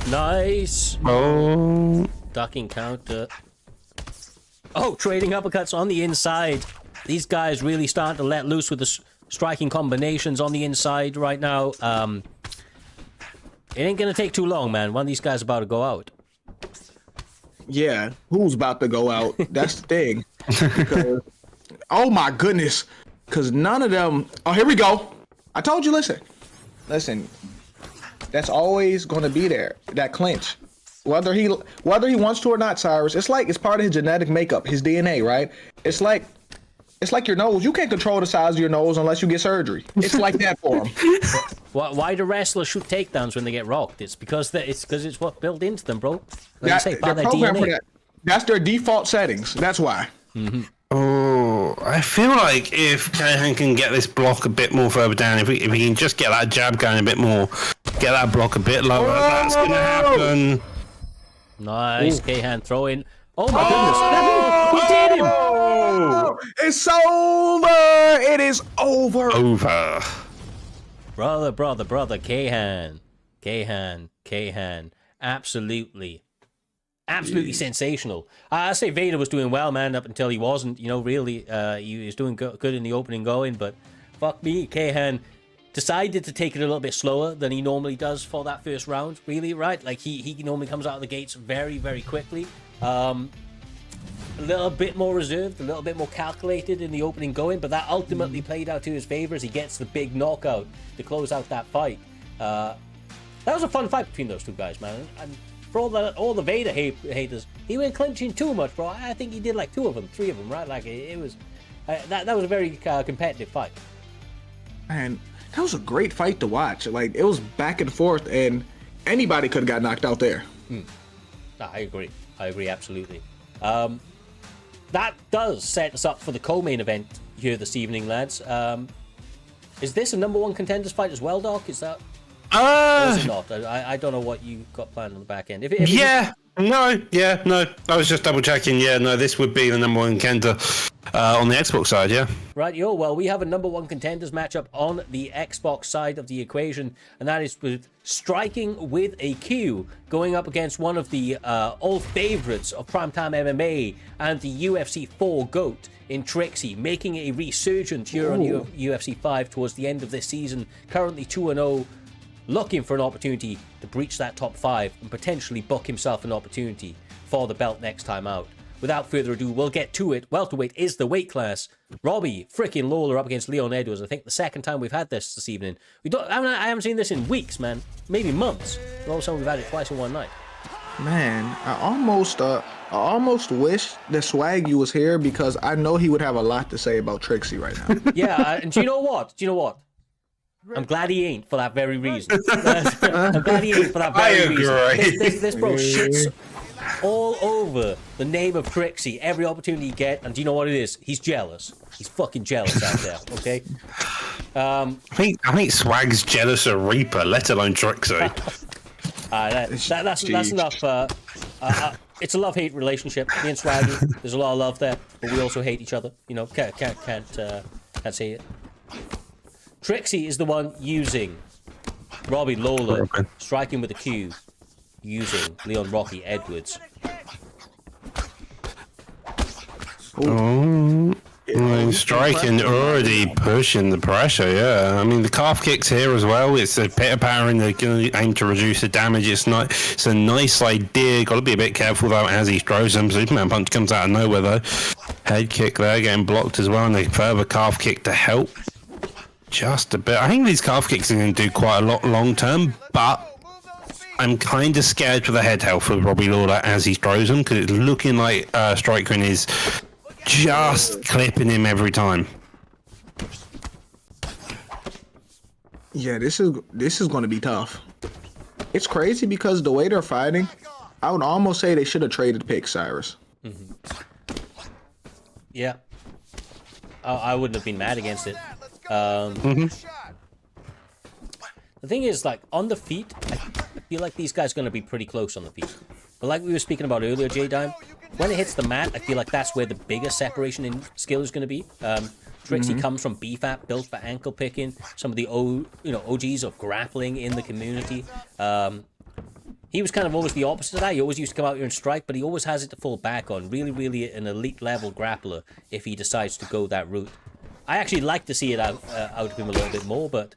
Nice. Oh. Ducking counter. Oh, trading uppercuts on the inside. These guys really starting to let loose with the striking combinations on the inside right now. It ain't gonna take too long, man. One of these guys about to go out. Yeah, who's about to go out? That's the thing. Because, oh my goodness. Because none of them... Oh, here we go. I told you, listen. That's always going to be there, that clinch. Whether he wants to or not, Cyrus, it's like it's part of his genetic makeup, his DNA, right? It's like your nose. You can't control the size of your nose unless you get surgery. It's like that for him. Why do wrestlers shoot takedowns when they get rocked? It's because it's what built into them, bro. Like you say, part of their DNA. For that. That's their default settings. That's why. Mm-hmm. Oh, I feel like if Kahan can get this block a bit more further down, if he can just get that jab going a bit more, get that block a bit lower, that's going to happen. Nice, Kayhan throwing. Oh my goodness, he did him! Oh, it's over! It is over! Over. Brother, Kayhan. Absolutely sensational. I say Vader was doing well, man, up until he wasn't. You know, really, he was doing good in the opening going, but fuck me, Kayhan decided to take it a little bit slower than he normally does for that first round, really, right? Like, he normally comes out of the gates very, very quickly. A little bit more reserved, a little bit more calculated in the opening going, but that ultimately played out to his favor as he gets the big knockout to close out that fight. That was a fun fight between those two guys, man. And for all the Vader haters, he went clinching too much, bro. I think he did like 3 of them, right? Like it was that was a very competitive fight. And that was a great fight to watch. Like it was back and forth, and anybody could have got knocked out there. I agree absolutely. That does set us up for the co-main event here this evening, lads. Is this a #1 contenders fight as well, Doc? Is that? Or is it not? I don't know what you got planned on the back end. If No, yeah, no. I was just double checking. Yeah, no, this would be the number 1 contender on the Xbox side, yeah. Right, yo, well, we have a number 1 contenders matchup on the Xbox side of the equation, and that is with StrikingWithaQ going up against one of the old favorites of primetime MMA and the UFC 4 GOAT in Trixie, making a resurgent here on UFC 5 towards the end of this season, currently 2-0, looking for an opportunity to breach that top 5 and potentially book himself an opportunity for the belt next time out. Without further ado, we'll get to it. Welterweight is the weight class. Robbie freaking Lawler up against Leon Edwards. I think the second time we've had this evening. I haven't seen this in weeks, man. Maybe months. All of a sudden we've had it twice in one night. Man, I almost wish that Swaggy was here because I know he would have a lot to say about Trixie right now. Yeah, and do you know what? I'm glad he ain't for that very reason. I'm glad he ain't for that very reason. This bro shits all over the name of Trixie every opportunity he get, and do you know what it is? He's jealous. He's fucking jealous out there, okay? I think Swag's jealous of Reaper, let alone Trixie. That's enough. It's a love-hate relationship. Me and Swaggy, there's a lot of love there, but we also hate each other. You know, can't say it. Trixie is the one using Robbie Lawler, striking with a Q, using Leon Rocky Edwards. Strqin already pushing the pressure, yeah. I mean, the calf kicks here as well. It's a bit of power and they're going to aim to reduce the damage. It's a nice idea. Got to be a bit careful, though, as he throws them. Superman punch comes out of nowhere, though. Head kick there, getting blocked as well. And a further calf kick to help. Just a bit. I think these calf kicks are going to do quite a lot long term, but I'm kind of scared for the head health of Robbie Lawler as he throws them because it's looking like Strqin is just clipping him every time. Yeah, this is going to be tough. It's crazy because the way they're fighting, I would almost say they should have traded picks, Cyrus. Mm-hmm. Yeah, I wouldn't have been mad against it. The thing is, like, on the feet, I feel like these guys are going to be pretty close on the feet. But like we were speaking about earlier, J-Dime, when it hits the mat, I feel like that's where the biggest separation in skill is going to be. Trixie comes from BFAP, built for ankle picking. Some of the OGs of grappling in the community. He was kind of always the opposite of that. He always used to come out here and strike, but he always has it to fall back on. Really, really an elite level grappler if he decides to go that route. I actually like to see it out of him a little bit more, but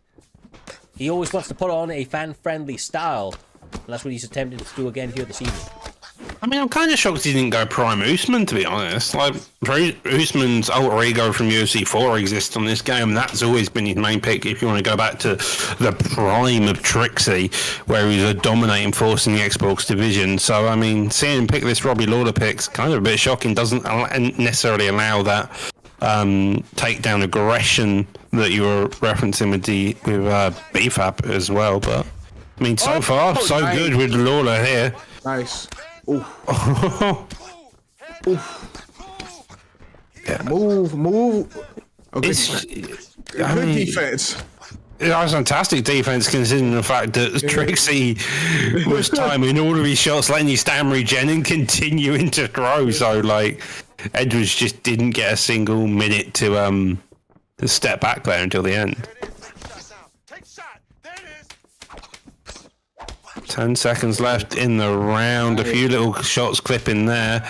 he always wants to put on a fan-friendly style. And that's what he's attempting to do again here this evening. I mean, I'm kind of shocked he didn't go Prime Usman, to be honest. Like, Usman's alter ego from UFC 4 exists on this game, and that's always been his main pick if you want to go back to the prime of Trixie, where he was a dominating force in the Xbox division. So, I mean, seeing him pick this Robbie Lawler pick's kind of a bit shocking. Doesn't necessarily allow that takedown aggression that you were referencing with BFAP as well. But, I mean, so far, so nice. Good with Lawler here. Nice. Ooh. Ooh. Yeah. Move. Okay. Good defense. That was fantastic defense considering the fact that Trixie was timing all of his shots, letting you stand regen and continuing to throw. So, like, Edwards just didn't get a single minute to step back there until the end. 10 seconds left in the round. A few little shots clipping there.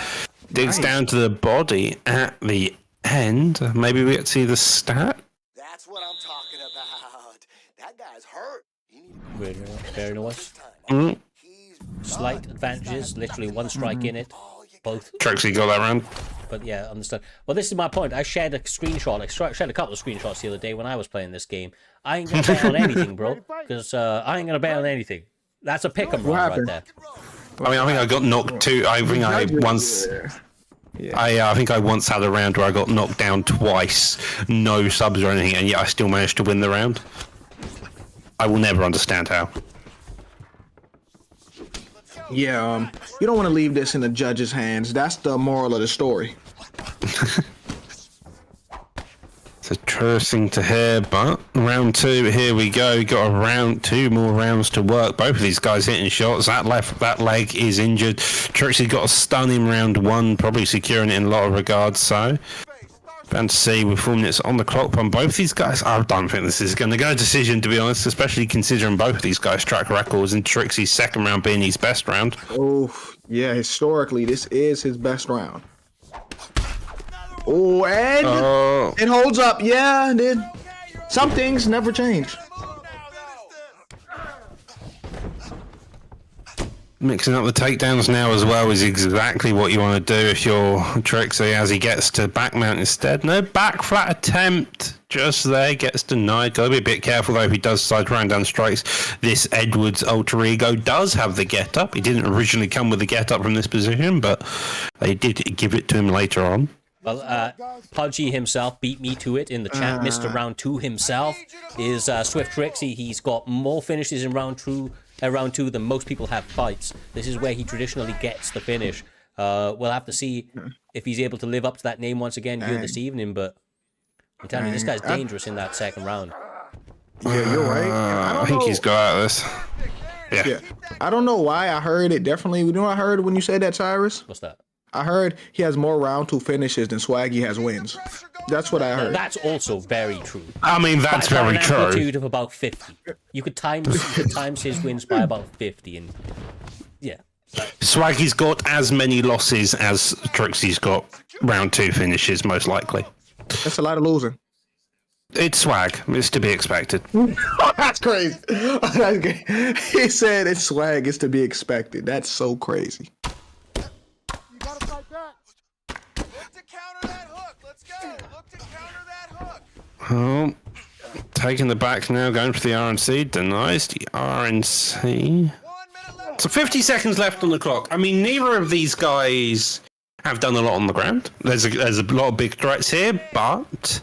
Digs down to the body at the end. Maybe we get to see the stat. That's what I'm talking about. That guy's hurt. Very nice. Slight advantages. Literally one strike in it. Both. Trixie got that round. But yeah, understand. Well, this is my point. I shared a screenshot. I shared a couple of screenshots the other day when I was playing this game. I ain't gonna bet on anything, bro. Because I ain't gonna bet on anything. That's a pick 'em right there. I mean, I think I got knocked too. I think I once. Yeah. I think I once had a round where I got knocked down twice, no subs or anything, and yet I still managed to win the round. I will never understand how. Yeah, you don't want to leave this in the judge's hands. That's the moral of the story. It's interesting to hear, but round 2, here we go. Got two more rounds to work. Both of these guys hitting shots. That leg is injured. Trixie got a stun in round 1, probably securing it in a lot of regards. So, bound to see with 4 minutes on the clock on both these guys. I don't think this is going to go decision, to be honest, especially considering both of these guys' track records and Trixie's second round being his best round. Oh, yeah, historically, this is his best round. Oh, and it holds up. Yeah, it did. Some things never change. Mixing up the takedowns now as well is exactly what you want to do if you're Trixie, as he gets to back mount instead. No back flat attempt. Just there, gets denied. Gotta be a bit careful though if he does side round down strikes. This Edwards alter ego does have the get up. He didn't originally come with the get up from this position, but they did give it to him later on. Well, Pudgy himself beat me to it in the chat. Mr. Round 2 himself is Swift Trixie. He's got more finishes in round 2 than most people have fights. This is where he traditionally gets the finish. We'll have to see if he's able to live up to that name once again here this evening, but I'm telling you, this guy's dangerous in that second round. Yeah, you're right. I think he's got out of this. Yeah. I don't know why I heard it. Definitely. You know what I heard when you said that, Cyrus? What's that? I heard he has more round 2 finishes than Swaggy has wins. That's what I heard. That's also very true. I mean, that's very true. An amplitude of about 50. You could times his wins by about 50, and yeah. Swaggy's got as many losses as Trixie's got round 2 finishes, most likely. That's a lot of losing. It's swag. It's to be expected. Oh, that's crazy. He said it's swag. It's to be expected. That's so crazy. Oh, taking the back now, going for the RNC, denies the RNC. So 50 seconds left on the clock. I mean, neither of these guys have done a lot on the ground. There's a lot of big threats here, but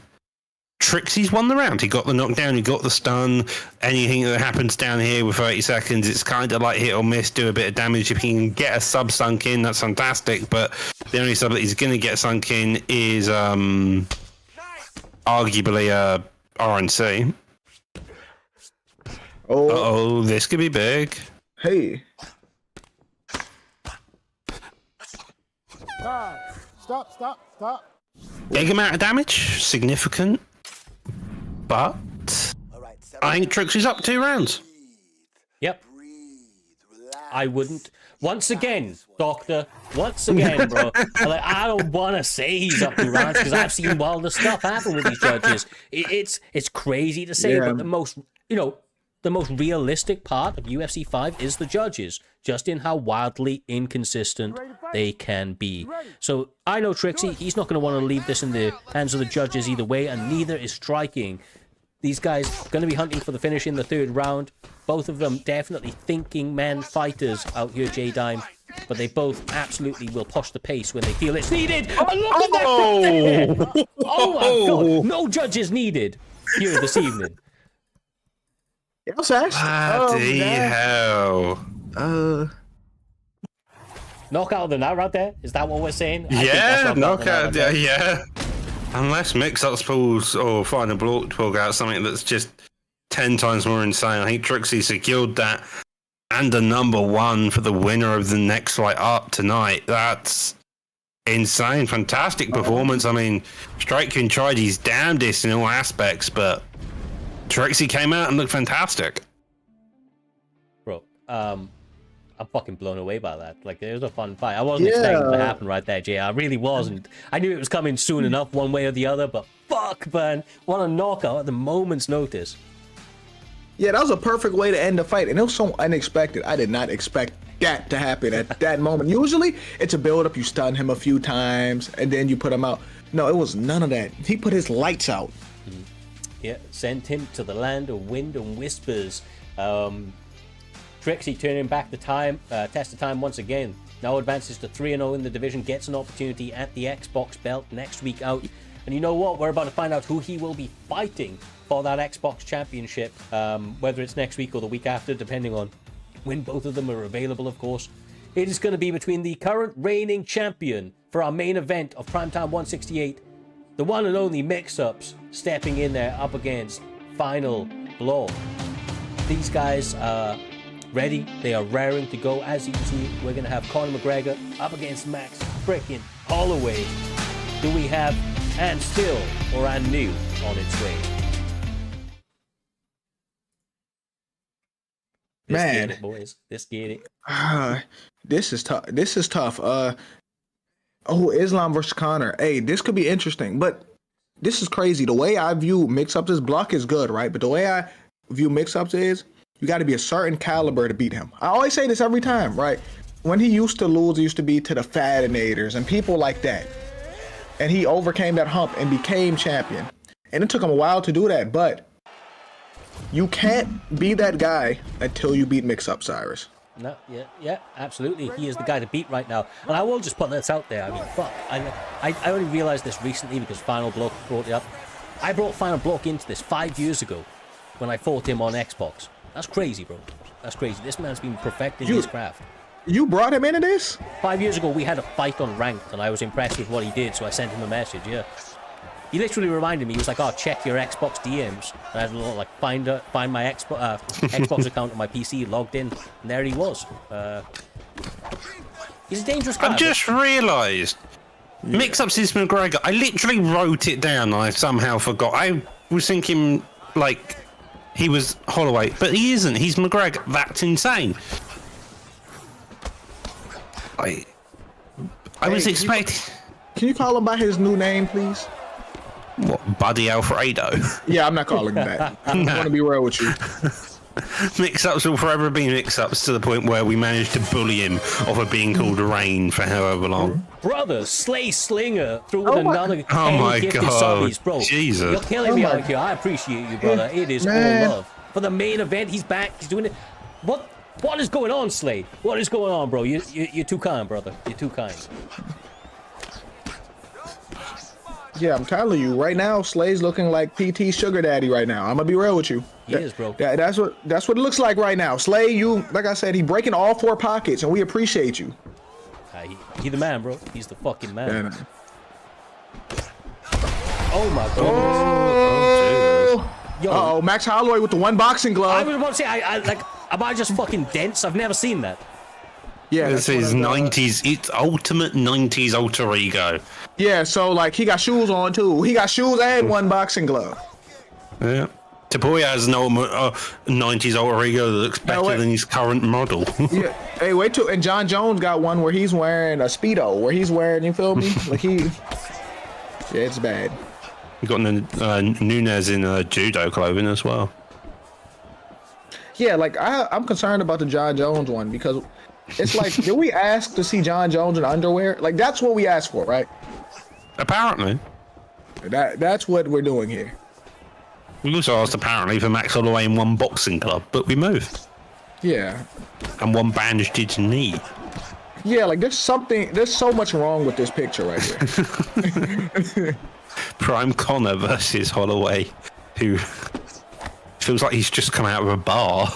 Trixie's won the round. He got the knockdown, he got the stun. Anything that happens down here with 30 seconds, it's kind of like hit or miss, do a bit of damage. If he can get a sub sunk in, that's fantastic, but the only sub that he's going to get sunk in is arguably RNC. Oh, this could be big. Hey. Stop. Big amount of damage, significant, but I think Trixie's up 2 rounds. Yep. I wouldn't. Once again, Doctor. Once again, bro. I don't want to say he's up 2 rounds because I've seen wilder stuff happen with these judges. It's crazy to say, but the most realistic part of UFC 5 is the judges, just in how wildly inconsistent they can be. So I know Trixie, he's not going to want to leave this in the hands of the judges either way, and neither is Strqin. These guys are going to be hunting for the finish in the 3rd round. Both of them definitely thinking man fighters out here, J-Dime. But they both absolutely will push the pace when they feel it's needed. And look at that! Oh my God! No judges needed here this evening. Yes, Ash. Bloody hell. Knockout of the night right there? Is that what we're saying? Yeah, knockout. Yeah. Unless Mixups pulls or FinalBlawk pull out something that's just 10 times more insane. I think Trixie secured that and a number 1 for the winner of the next fight up tonight. That's insane. Fantastic performance. I mean, Strqin tried his damnedest in all aspects, but Trixie came out and looked fantastic. Bro, I'm fucking blown away by that. Like, it was a fun fight. I wasn't expecting it to happen right there, Jay. I really wasn't. I knew it was coming soon enough, one way or the other, but fuck, man. What a knockout at the moment's notice. Yeah, that was a perfect way to end the fight, and it was so unexpected. I did not expect that to happen at that moment. Usually, it's a build-up. You stun him a few times, and then you put him out. No, it was none of that. He put his lights out. Yeah, sent him to the land of wind and whispers. Trixie turning back the time, test of time once again. Now advances to 3-0 in the division, gets an opportunity at the Xbox belt next week out. And you know what? We're about to find out who he will be fighting for that Xbox championship, whether it's next week or the week after, depending on when both of them are available, of course. It is going to be between the current reigning champion for our main event of Primetime 168, the one and only Mixups stepping in there up against FinalBlawk. These guys are ready. They are raring to go. As you can see, we're going to have Conor McGregor up against Max freaking Holloway. Do we have and still or and new on its way? Man. Get it, boys. Let's get it. This is tough. This is tough. Islam versus Conor. Hey, this could be interesting, but this is crazy. The way I view Mixups, his block is good, right? But the way I view Mixups is you got to be a certain caliber to beat him. I always say this every time, right? When he used to lose, it used to be to the Fattinators and people like that. And he overcame that hump and became champion. And it took him a while to do that, but you can't be that guy until you beat Mixup, Cyrus. No, yeah, absolutely. He is the guy to beat right now. And I will just put this out there. I mean, fuck. I only realized this recently because FinalBlawk brought it up. I brought FinalBlawk into this 5 years ago when I fought him on Xbox. That's crazy, bro. That's crazy. This man's been perfecting his craft. You brought him into this? 5 years ago, we had a fight on Ranked, and I was impressed with what he did, so I sent him a message, yeah. He literally reminded me, he was like, oh, check your Xbox DMs. And I had a little, like, find my Xbox account on my PC, logged in, and there he was. He's a dangerous guy. I've just realised, Mixups is McGregor. I literally wrote it down, I somehow forgot. I was thinking, like, he was Holloway, but he isn't. He's McGregor. That's insane. I was expecting... Can you call him by his new name, please? What, Buddy Alfredo? Yeah, I'm not calling him that. I want to be real with you. Mixups will forever be Mixups to the point where we managed to bully him off of being called Rain for however long. Brother, Slay Slinger threw with another oh my gifted God, subbies, bro. Jesus. You're killing me out here. I appreciate you, brother. It is all love. For the main event, he's back. He's doing it. What is going on, Slay? What is going on, bro? You're too kind, brother. You're too kind. Yeah, I'm telling you, right now, Slay's looking like PT Sugar Daddy right now. I'm gonna be real with you. He is, bro. That's what it looks like right now. Slay, you, like I said, he breaking all 4 pockets, and we appreciate you. He the man, bro. He's the fucking man. Yeah, man. Oh my god. Oh, Max Holloway with the 1 boxing glove. I was about to say, am I just fucking dense? I've never seen that. Yeah, this is 90s. It's ultimate 90s alter ego. Yeah, so like he got shoes on too. He got shoes and 1 boxing glove. Yeah. Tapoya has an 90s alter ego that looks better than his current model. Yeah. Hey, wait till, and John Jones got one where he's wearing a Speedo, where he's wearing, you feel me? Like yeah, it's bad. You got Nunes in judo clothing as well. Yeah, like I'm concerned about the John Jones one because it's like, did we ask to see John Jones in underwear? Like that's what we asked for, right? Apparently. That's what we're doing here. We also asked apparently for Max Holloway in 1 boxing glove, but we moved. Yeah. And 1 bandaged knee. Yeah, like there's so much wrong with this picture right here. Prime Conor versus Holloway, who feels like he's just come out of a bar.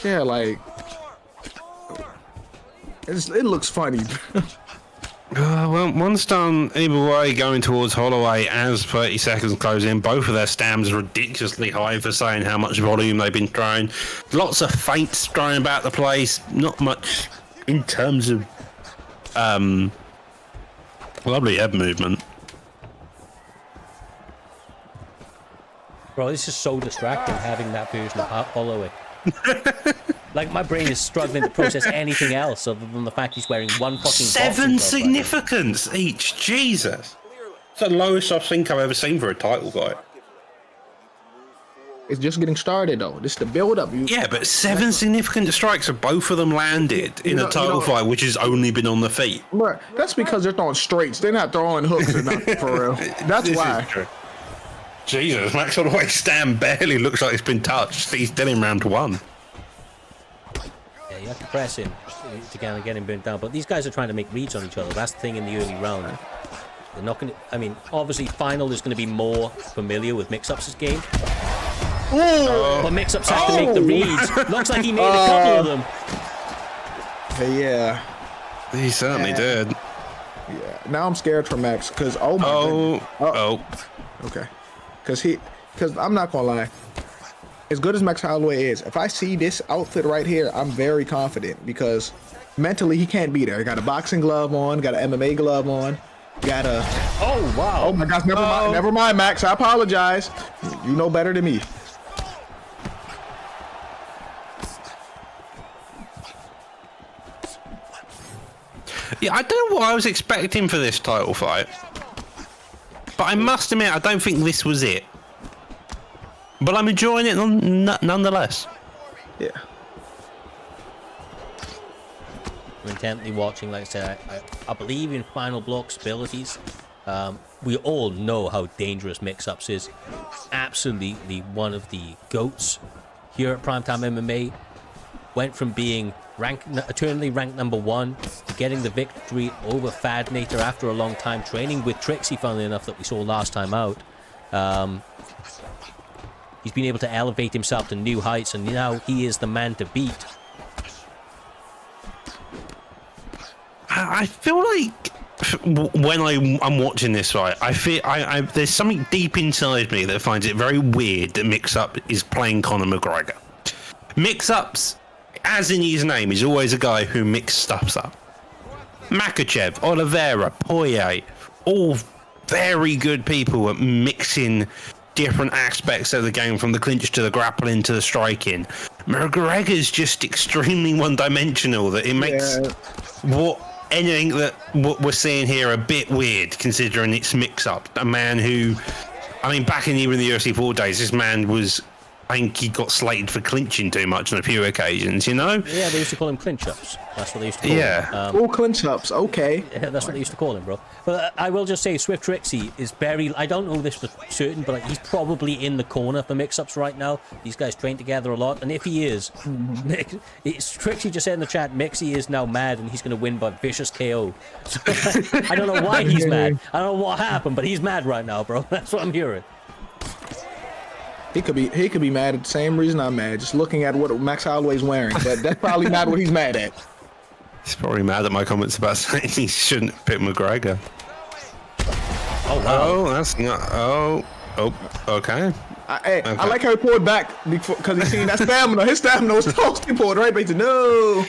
Yeah, like it looks funny. Well, one's done either way going towards Holloway as 30 seconds close in. Both of their stams ridiculously high for saying how much volume they've been throwing. Lots of feints thrown about the place. Not much in terms of lovely head movement. Bro, this is so distracting having that version of Holloway. Like my brain is struggling to process anything else other than the fact he's wearing 1 fucking 7 significance each. Jesus. It's the lowest I think I've ever seen for a title guy. It's just getting started though. This is the build up. Yeah, but 7 significant strikes of both of them landed in a title fight, which has only been on the feet. But that's because they're throwing straights. They're not throwing hooks or nothing for real. That's why. Jesus, Max Holloway's stand barely looks like it's been touched. He's dead in round 1. Yeah, you have to press him to kind of get him burnt down. But these guys are trying to make reads on each other. That's the thing in the early round. They're not going to... I mean, obviously, Final is going to be more familiar with Mixups' game. But Mixups has to make the reads. Looks like he made a couple of them. Yeah. He certainly did. Yeah. Now I'm scared for Max because oh my goodness. Okay. Because I'm not gonna lie. As good as Max Holloway is, if I see this outfit right here, I'm very confident because mentally he can't be there. He got a boxing glove on, got an MMA glove on, got a. Oh wow! Oh my gosh! Never mind, Max. I apologize. You know better than me. Yeah, I don't know what I was expecting for this title fight, but I must admit I don't think this was it. But I'm enjoying it nonetheless. Yeah. I'm intently watching. Like I said, I believe in FinalBlawk's abilities. We all know how dangerous Mixups is. Absolutely one of the GOATs here at Primetime MMA. Went from being eternally ranked #1 to getting the victory over Fadnator after a long time training with Trixie, funnily enough, that we saw last time out. He's been able to elevate himself to new heights, and now he is the man to beat. I feel like when I'm watching this fight, I feel there's something deep inside me that finds it very weird that Mixup is playing Conor McGregor. Mixups, as in his name, is always a guy who mixes stuff up. Makachev, Oliveira, Poirier, all very good people at mixing different aspects of the game, from the clinch to the grappling to the striking. McGregor's just extremely one-dimensional, that it makes what we're seeing here a bit weird, considering it's Mixup, a man who, I mean, back in even the UFC 4 days, this man was, I think he got slated for clinching too much on a few occasions, you know? Yeah, they used to call him clinch-ups. That's what they used to call him. Oh, clinch-ups, okay. Yeah, that's what they used to call him, bro. But I will just say, Swift Trixie is very... I don't know this for certain, but he's probably in the corner for Mixups right now. These guys train together a lot, and if he is... Trixie just said in the chat, Mixie is now mad, and he's going to win by vicious KO. So, I don't know why he's mad. I don't know what happened, but he's mad right now, bro. That's what I'm hearing. He could be mad at the same reason I'm mad, just looking at what Max Holloway's wearing. But that's probably not what he's mad at. He's probably mad at my comments about saying he shouldn't pick McGregor. Oh wow! Oh, that's not. Oh, okay. I like how he pulled back because he seen that stamina. His stamina was toast. He pulled right back to no.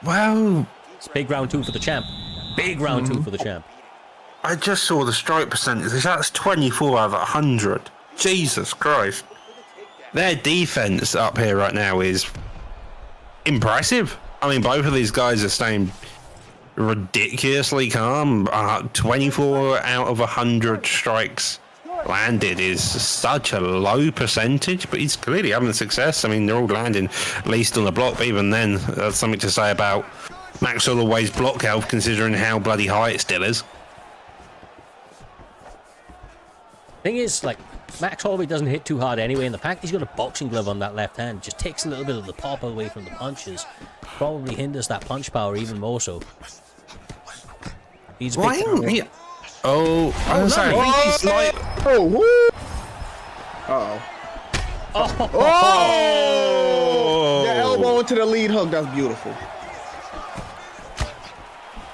Wow. It's big round 2 for the champ. Big round 2 for the champ. I just saw the strike percentage. That's 24 out of 100. Jesus Christ. Their defense up here right now is impressive. I mean, both of these guys are staying ridiculously calm. 24 out of 100 strikes landed is such a low percentage, but he's clearly having success. I mean, they're all landing at least on the block, but even then, that's something to say about Max Holloway's block health, considering how bloody high it still is. Thing is, like, Max Holloway doesn't hit too hard anyway, and the fact he's got a boxing glove on that left hand just takes a little bit of the pop away from the punches. Probably hinders that punch power even more so. He's a big I'm sorry. He's like... The elbow into the lead hook, that's beautiful.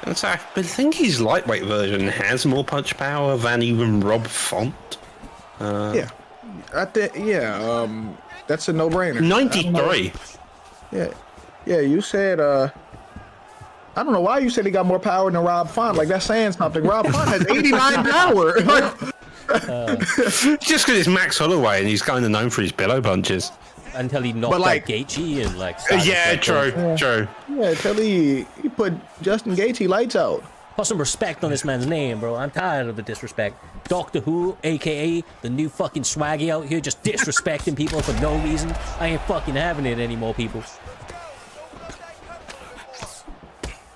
I'm sorry, but I think his lightweight version has more punch power than even Rob Font. Yeah, I think that's a no-brainer. 93. Yeah. You said I don't know why you said he got more power than Rob Font. Like, that's saying something. Rob Font has 89 power. Just because it's Max Holloway and he's kind of known for his pillow punches. Until he knocked out Gaethje and like. True. Yeah, until he put Justin Gaethje lights out. Put some respect on this man's name, bro. I'm tired of the disrespect. Doctor Who, aka the new fucking swaggy out here, just disrespecting people for no reason. I ain't fucking having it anymore, people.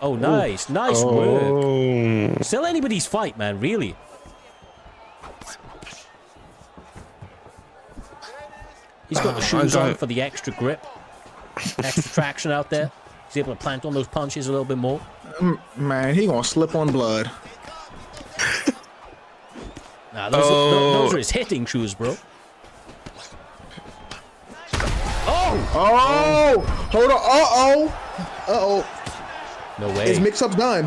Oh, nice. Nice work. Still anybody's fight, man, really. He's got the shoes on for the extra grip. Extra traction out there. He's able to plant on those punches a little bit more. Man, he gonna slip on blood. Nah, those are his hitting shoes, bro. Hold on. Uh-oh. No way. His mix-up's done.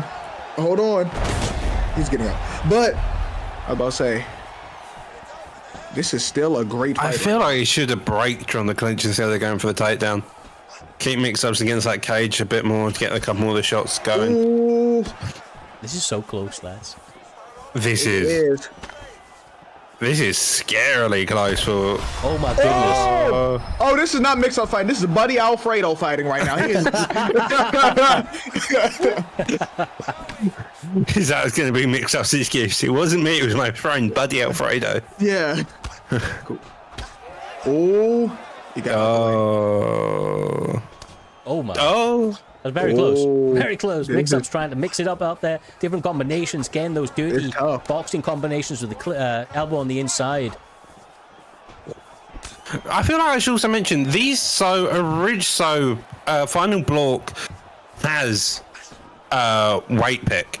Hold on. He's getting up. But I was about to say, this is still a great fight. I feel like he should have braked on the clinch instead of going for the takedown. Keep Mixups against that cage a bit more to get a couple more of the shots going. Ooh. This is so close, lads. This is scarily close for. Oh my goodness. Oh, this is not Mixup fighting. This is Buddy Alfredo fighting right now. He is. Is that going to be Mixup's excuse? It wasn't me. It was my friend Buddy Alfredo. Yeah. Cool. Oh, you got. Oh my. Oh. That's very close. Very close. Mixups trying to mix it up out there. Different combinations. Getting those dirty boxing combinations with the elbow on the inside. I feel like I should also mention these. FinalBlawk has weight pick.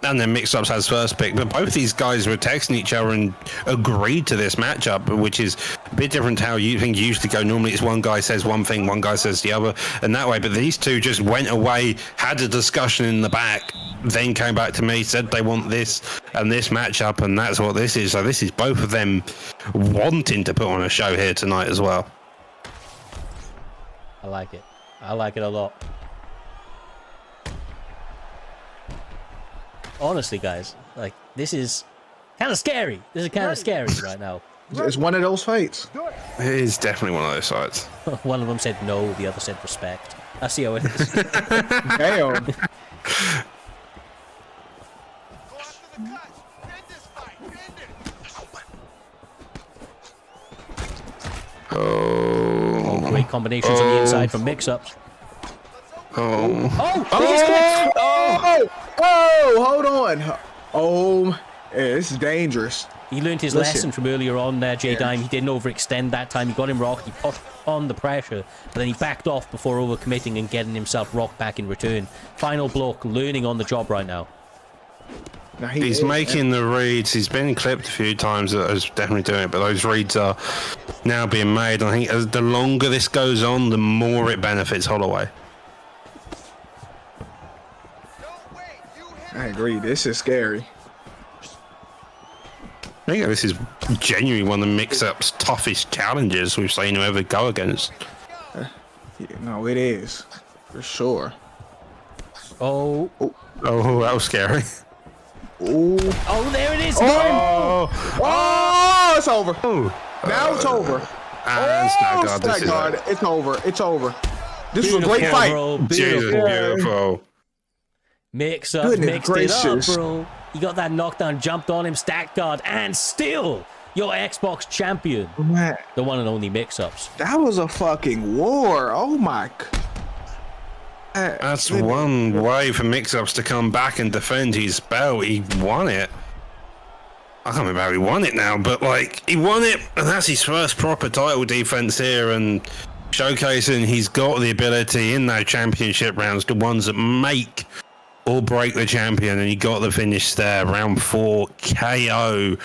And then Mixups has first pick, but both these guys were texting each other and agreed to this matchup, which is a bit different to how you think you usually go. Normally it's one guy says one thing, one guy says the other, and that way. But these two just went away, had a discussion in the back, then came back to me, said they want this and this matchup, and that's what this is. So this is both of them wanting to put on a show here tonight as well. I like it. I like it a lot. Honestly, guys, like, this is kind of scary. This is kind of scary right now. It's one of those fights. It is definitely one of those fights. One of them said no, the other said respect. I see how it is. Damn. Oh, great combinations on the inside from Mixups. Oh, hold on. Oh, yeah, this is dangerous. He learned his lesson from earlier on there, J-Dime. He didn't overextend that time. He got him rocked. He put on the pressure, but then he backed off before overcommitting and getting himself rocked back in return. FinalBlawk learning on the job right now. He's making the reads. He's been clipped a few times. He's definitely doing it, but those reads are now being made. I think as the longer this goes on, the more it benefits Holloway. I agree. This is scary. I think this is genuinely one of the Mixups' toughest challenges we've seen him ever go against. Yeah, no, it is. For sure. Oh, that was scary. Oh, there it is. Oh, it's over. Now it's over. Snagguard, it's over. It's over. This was a great fight. Bro, beautiful. Mixups mixed it up, bro. You got that knockdown, jumped on him, stacked guard, and still your Xbox champion. Man, the one and only Mixups. that was a fucking war. Oh my. That's one way for Mixups to come back and defend his belt. He won it. I can't remember how he won it now, but like he won it, and that's his first proper title defense here, and showcasing he's got the ability in those championship rounds, the ones that make or break the champion, and he got the finish there, round 4 KO.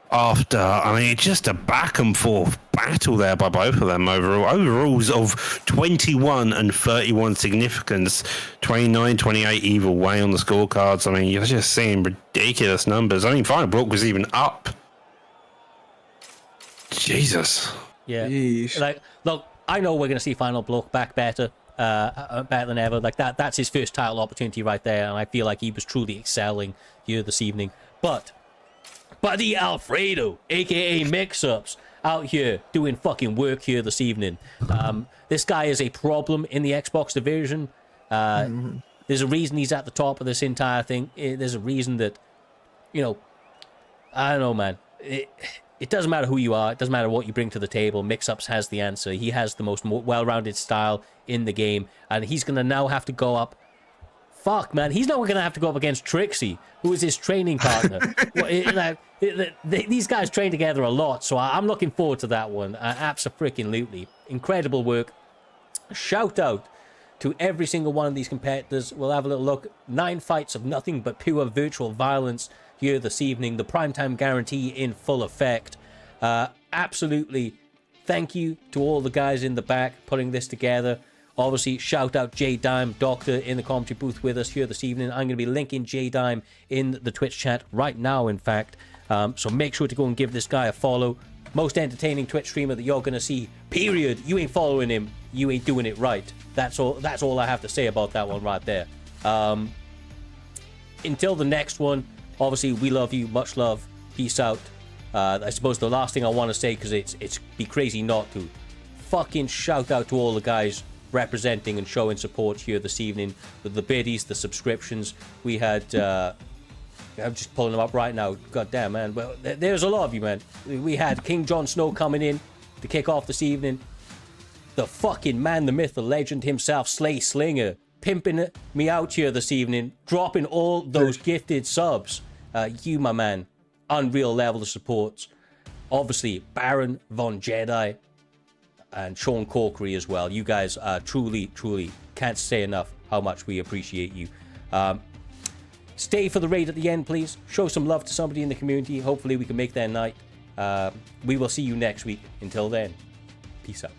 After, I mean, it's just a back and forth battle there by both of them overall. Overalls of 21 and 31 significance, 29, 28 either way on the scorecards. I mean, you're just seeing ridiculous numbers. I mean, FinalBlawk was even up. Jesus. Yeah. Yeesh. Like, look, I know we're going to see FinalBlawk back better than ever. Like, that's his first title opportunity right there, and I feel like he was truly excelling here this evening. But Buddy Alfredo, aka Mixups, out here doing fucking work here this evening. This guy is a problem in the Xbox division. There's a reason he's at the top of this entire thing. There's a reason that, you know, I don't know, man. It doesn't matter who you are. It doesn't matter what you bring to the table. Mixups has the answer. He has the most well-rounded style in the game, and he's going to now have to go up. Fuck, man. He's now going to have to go up against Trixie, who is his training partner. These guys train together a lot, so I'm looking forward to that one. Abso-freaking-lutely. Incredible work. Shout out to every single one of these competitors. We'll have a little look. 9 fights of nothing but pure virtual violence here this evening. The primetime guarantee in full effect. Absolutely thank you to all the guys in the back putting this together. Obviously, shout out J-Dime, Doctor, in the commentary booth with us here this evening. I'm going to be linking J-Dime in the Twitch chat right now, in fact. So make sure to go and give this guy a follow. Most entertaining Twitch streamer that you're going to see, period. You ain't following him. You ain't doing it right. That's all I have to say about that one right there. Until the next one, obviously, we love you. Much love. Peace out. I suppose the last thing I want to say, because it's be crazy not to, fucking shout out to all the guys representing and showing support here this evening with the biddies, the subscriptions. We had, I'm just pulling them up right now. God damn, man. Well, there's a lot of you, man. We had King Jon Snow coming in to kick off this evening. The fucking man, the myth, the legend himself, Slay Slinger, pimping me out here this evening, dropping all those gifted subs. You, my man, unreal level of support. Obviously, Baron Von Jedi and Sean Corkery as well. You guys truly can't say enough how much we appreciate you. Stay for the raid at the end, please. Show some love to somebody in the community. Hopefully we can make their night. We will see you next week. Until then, peace out.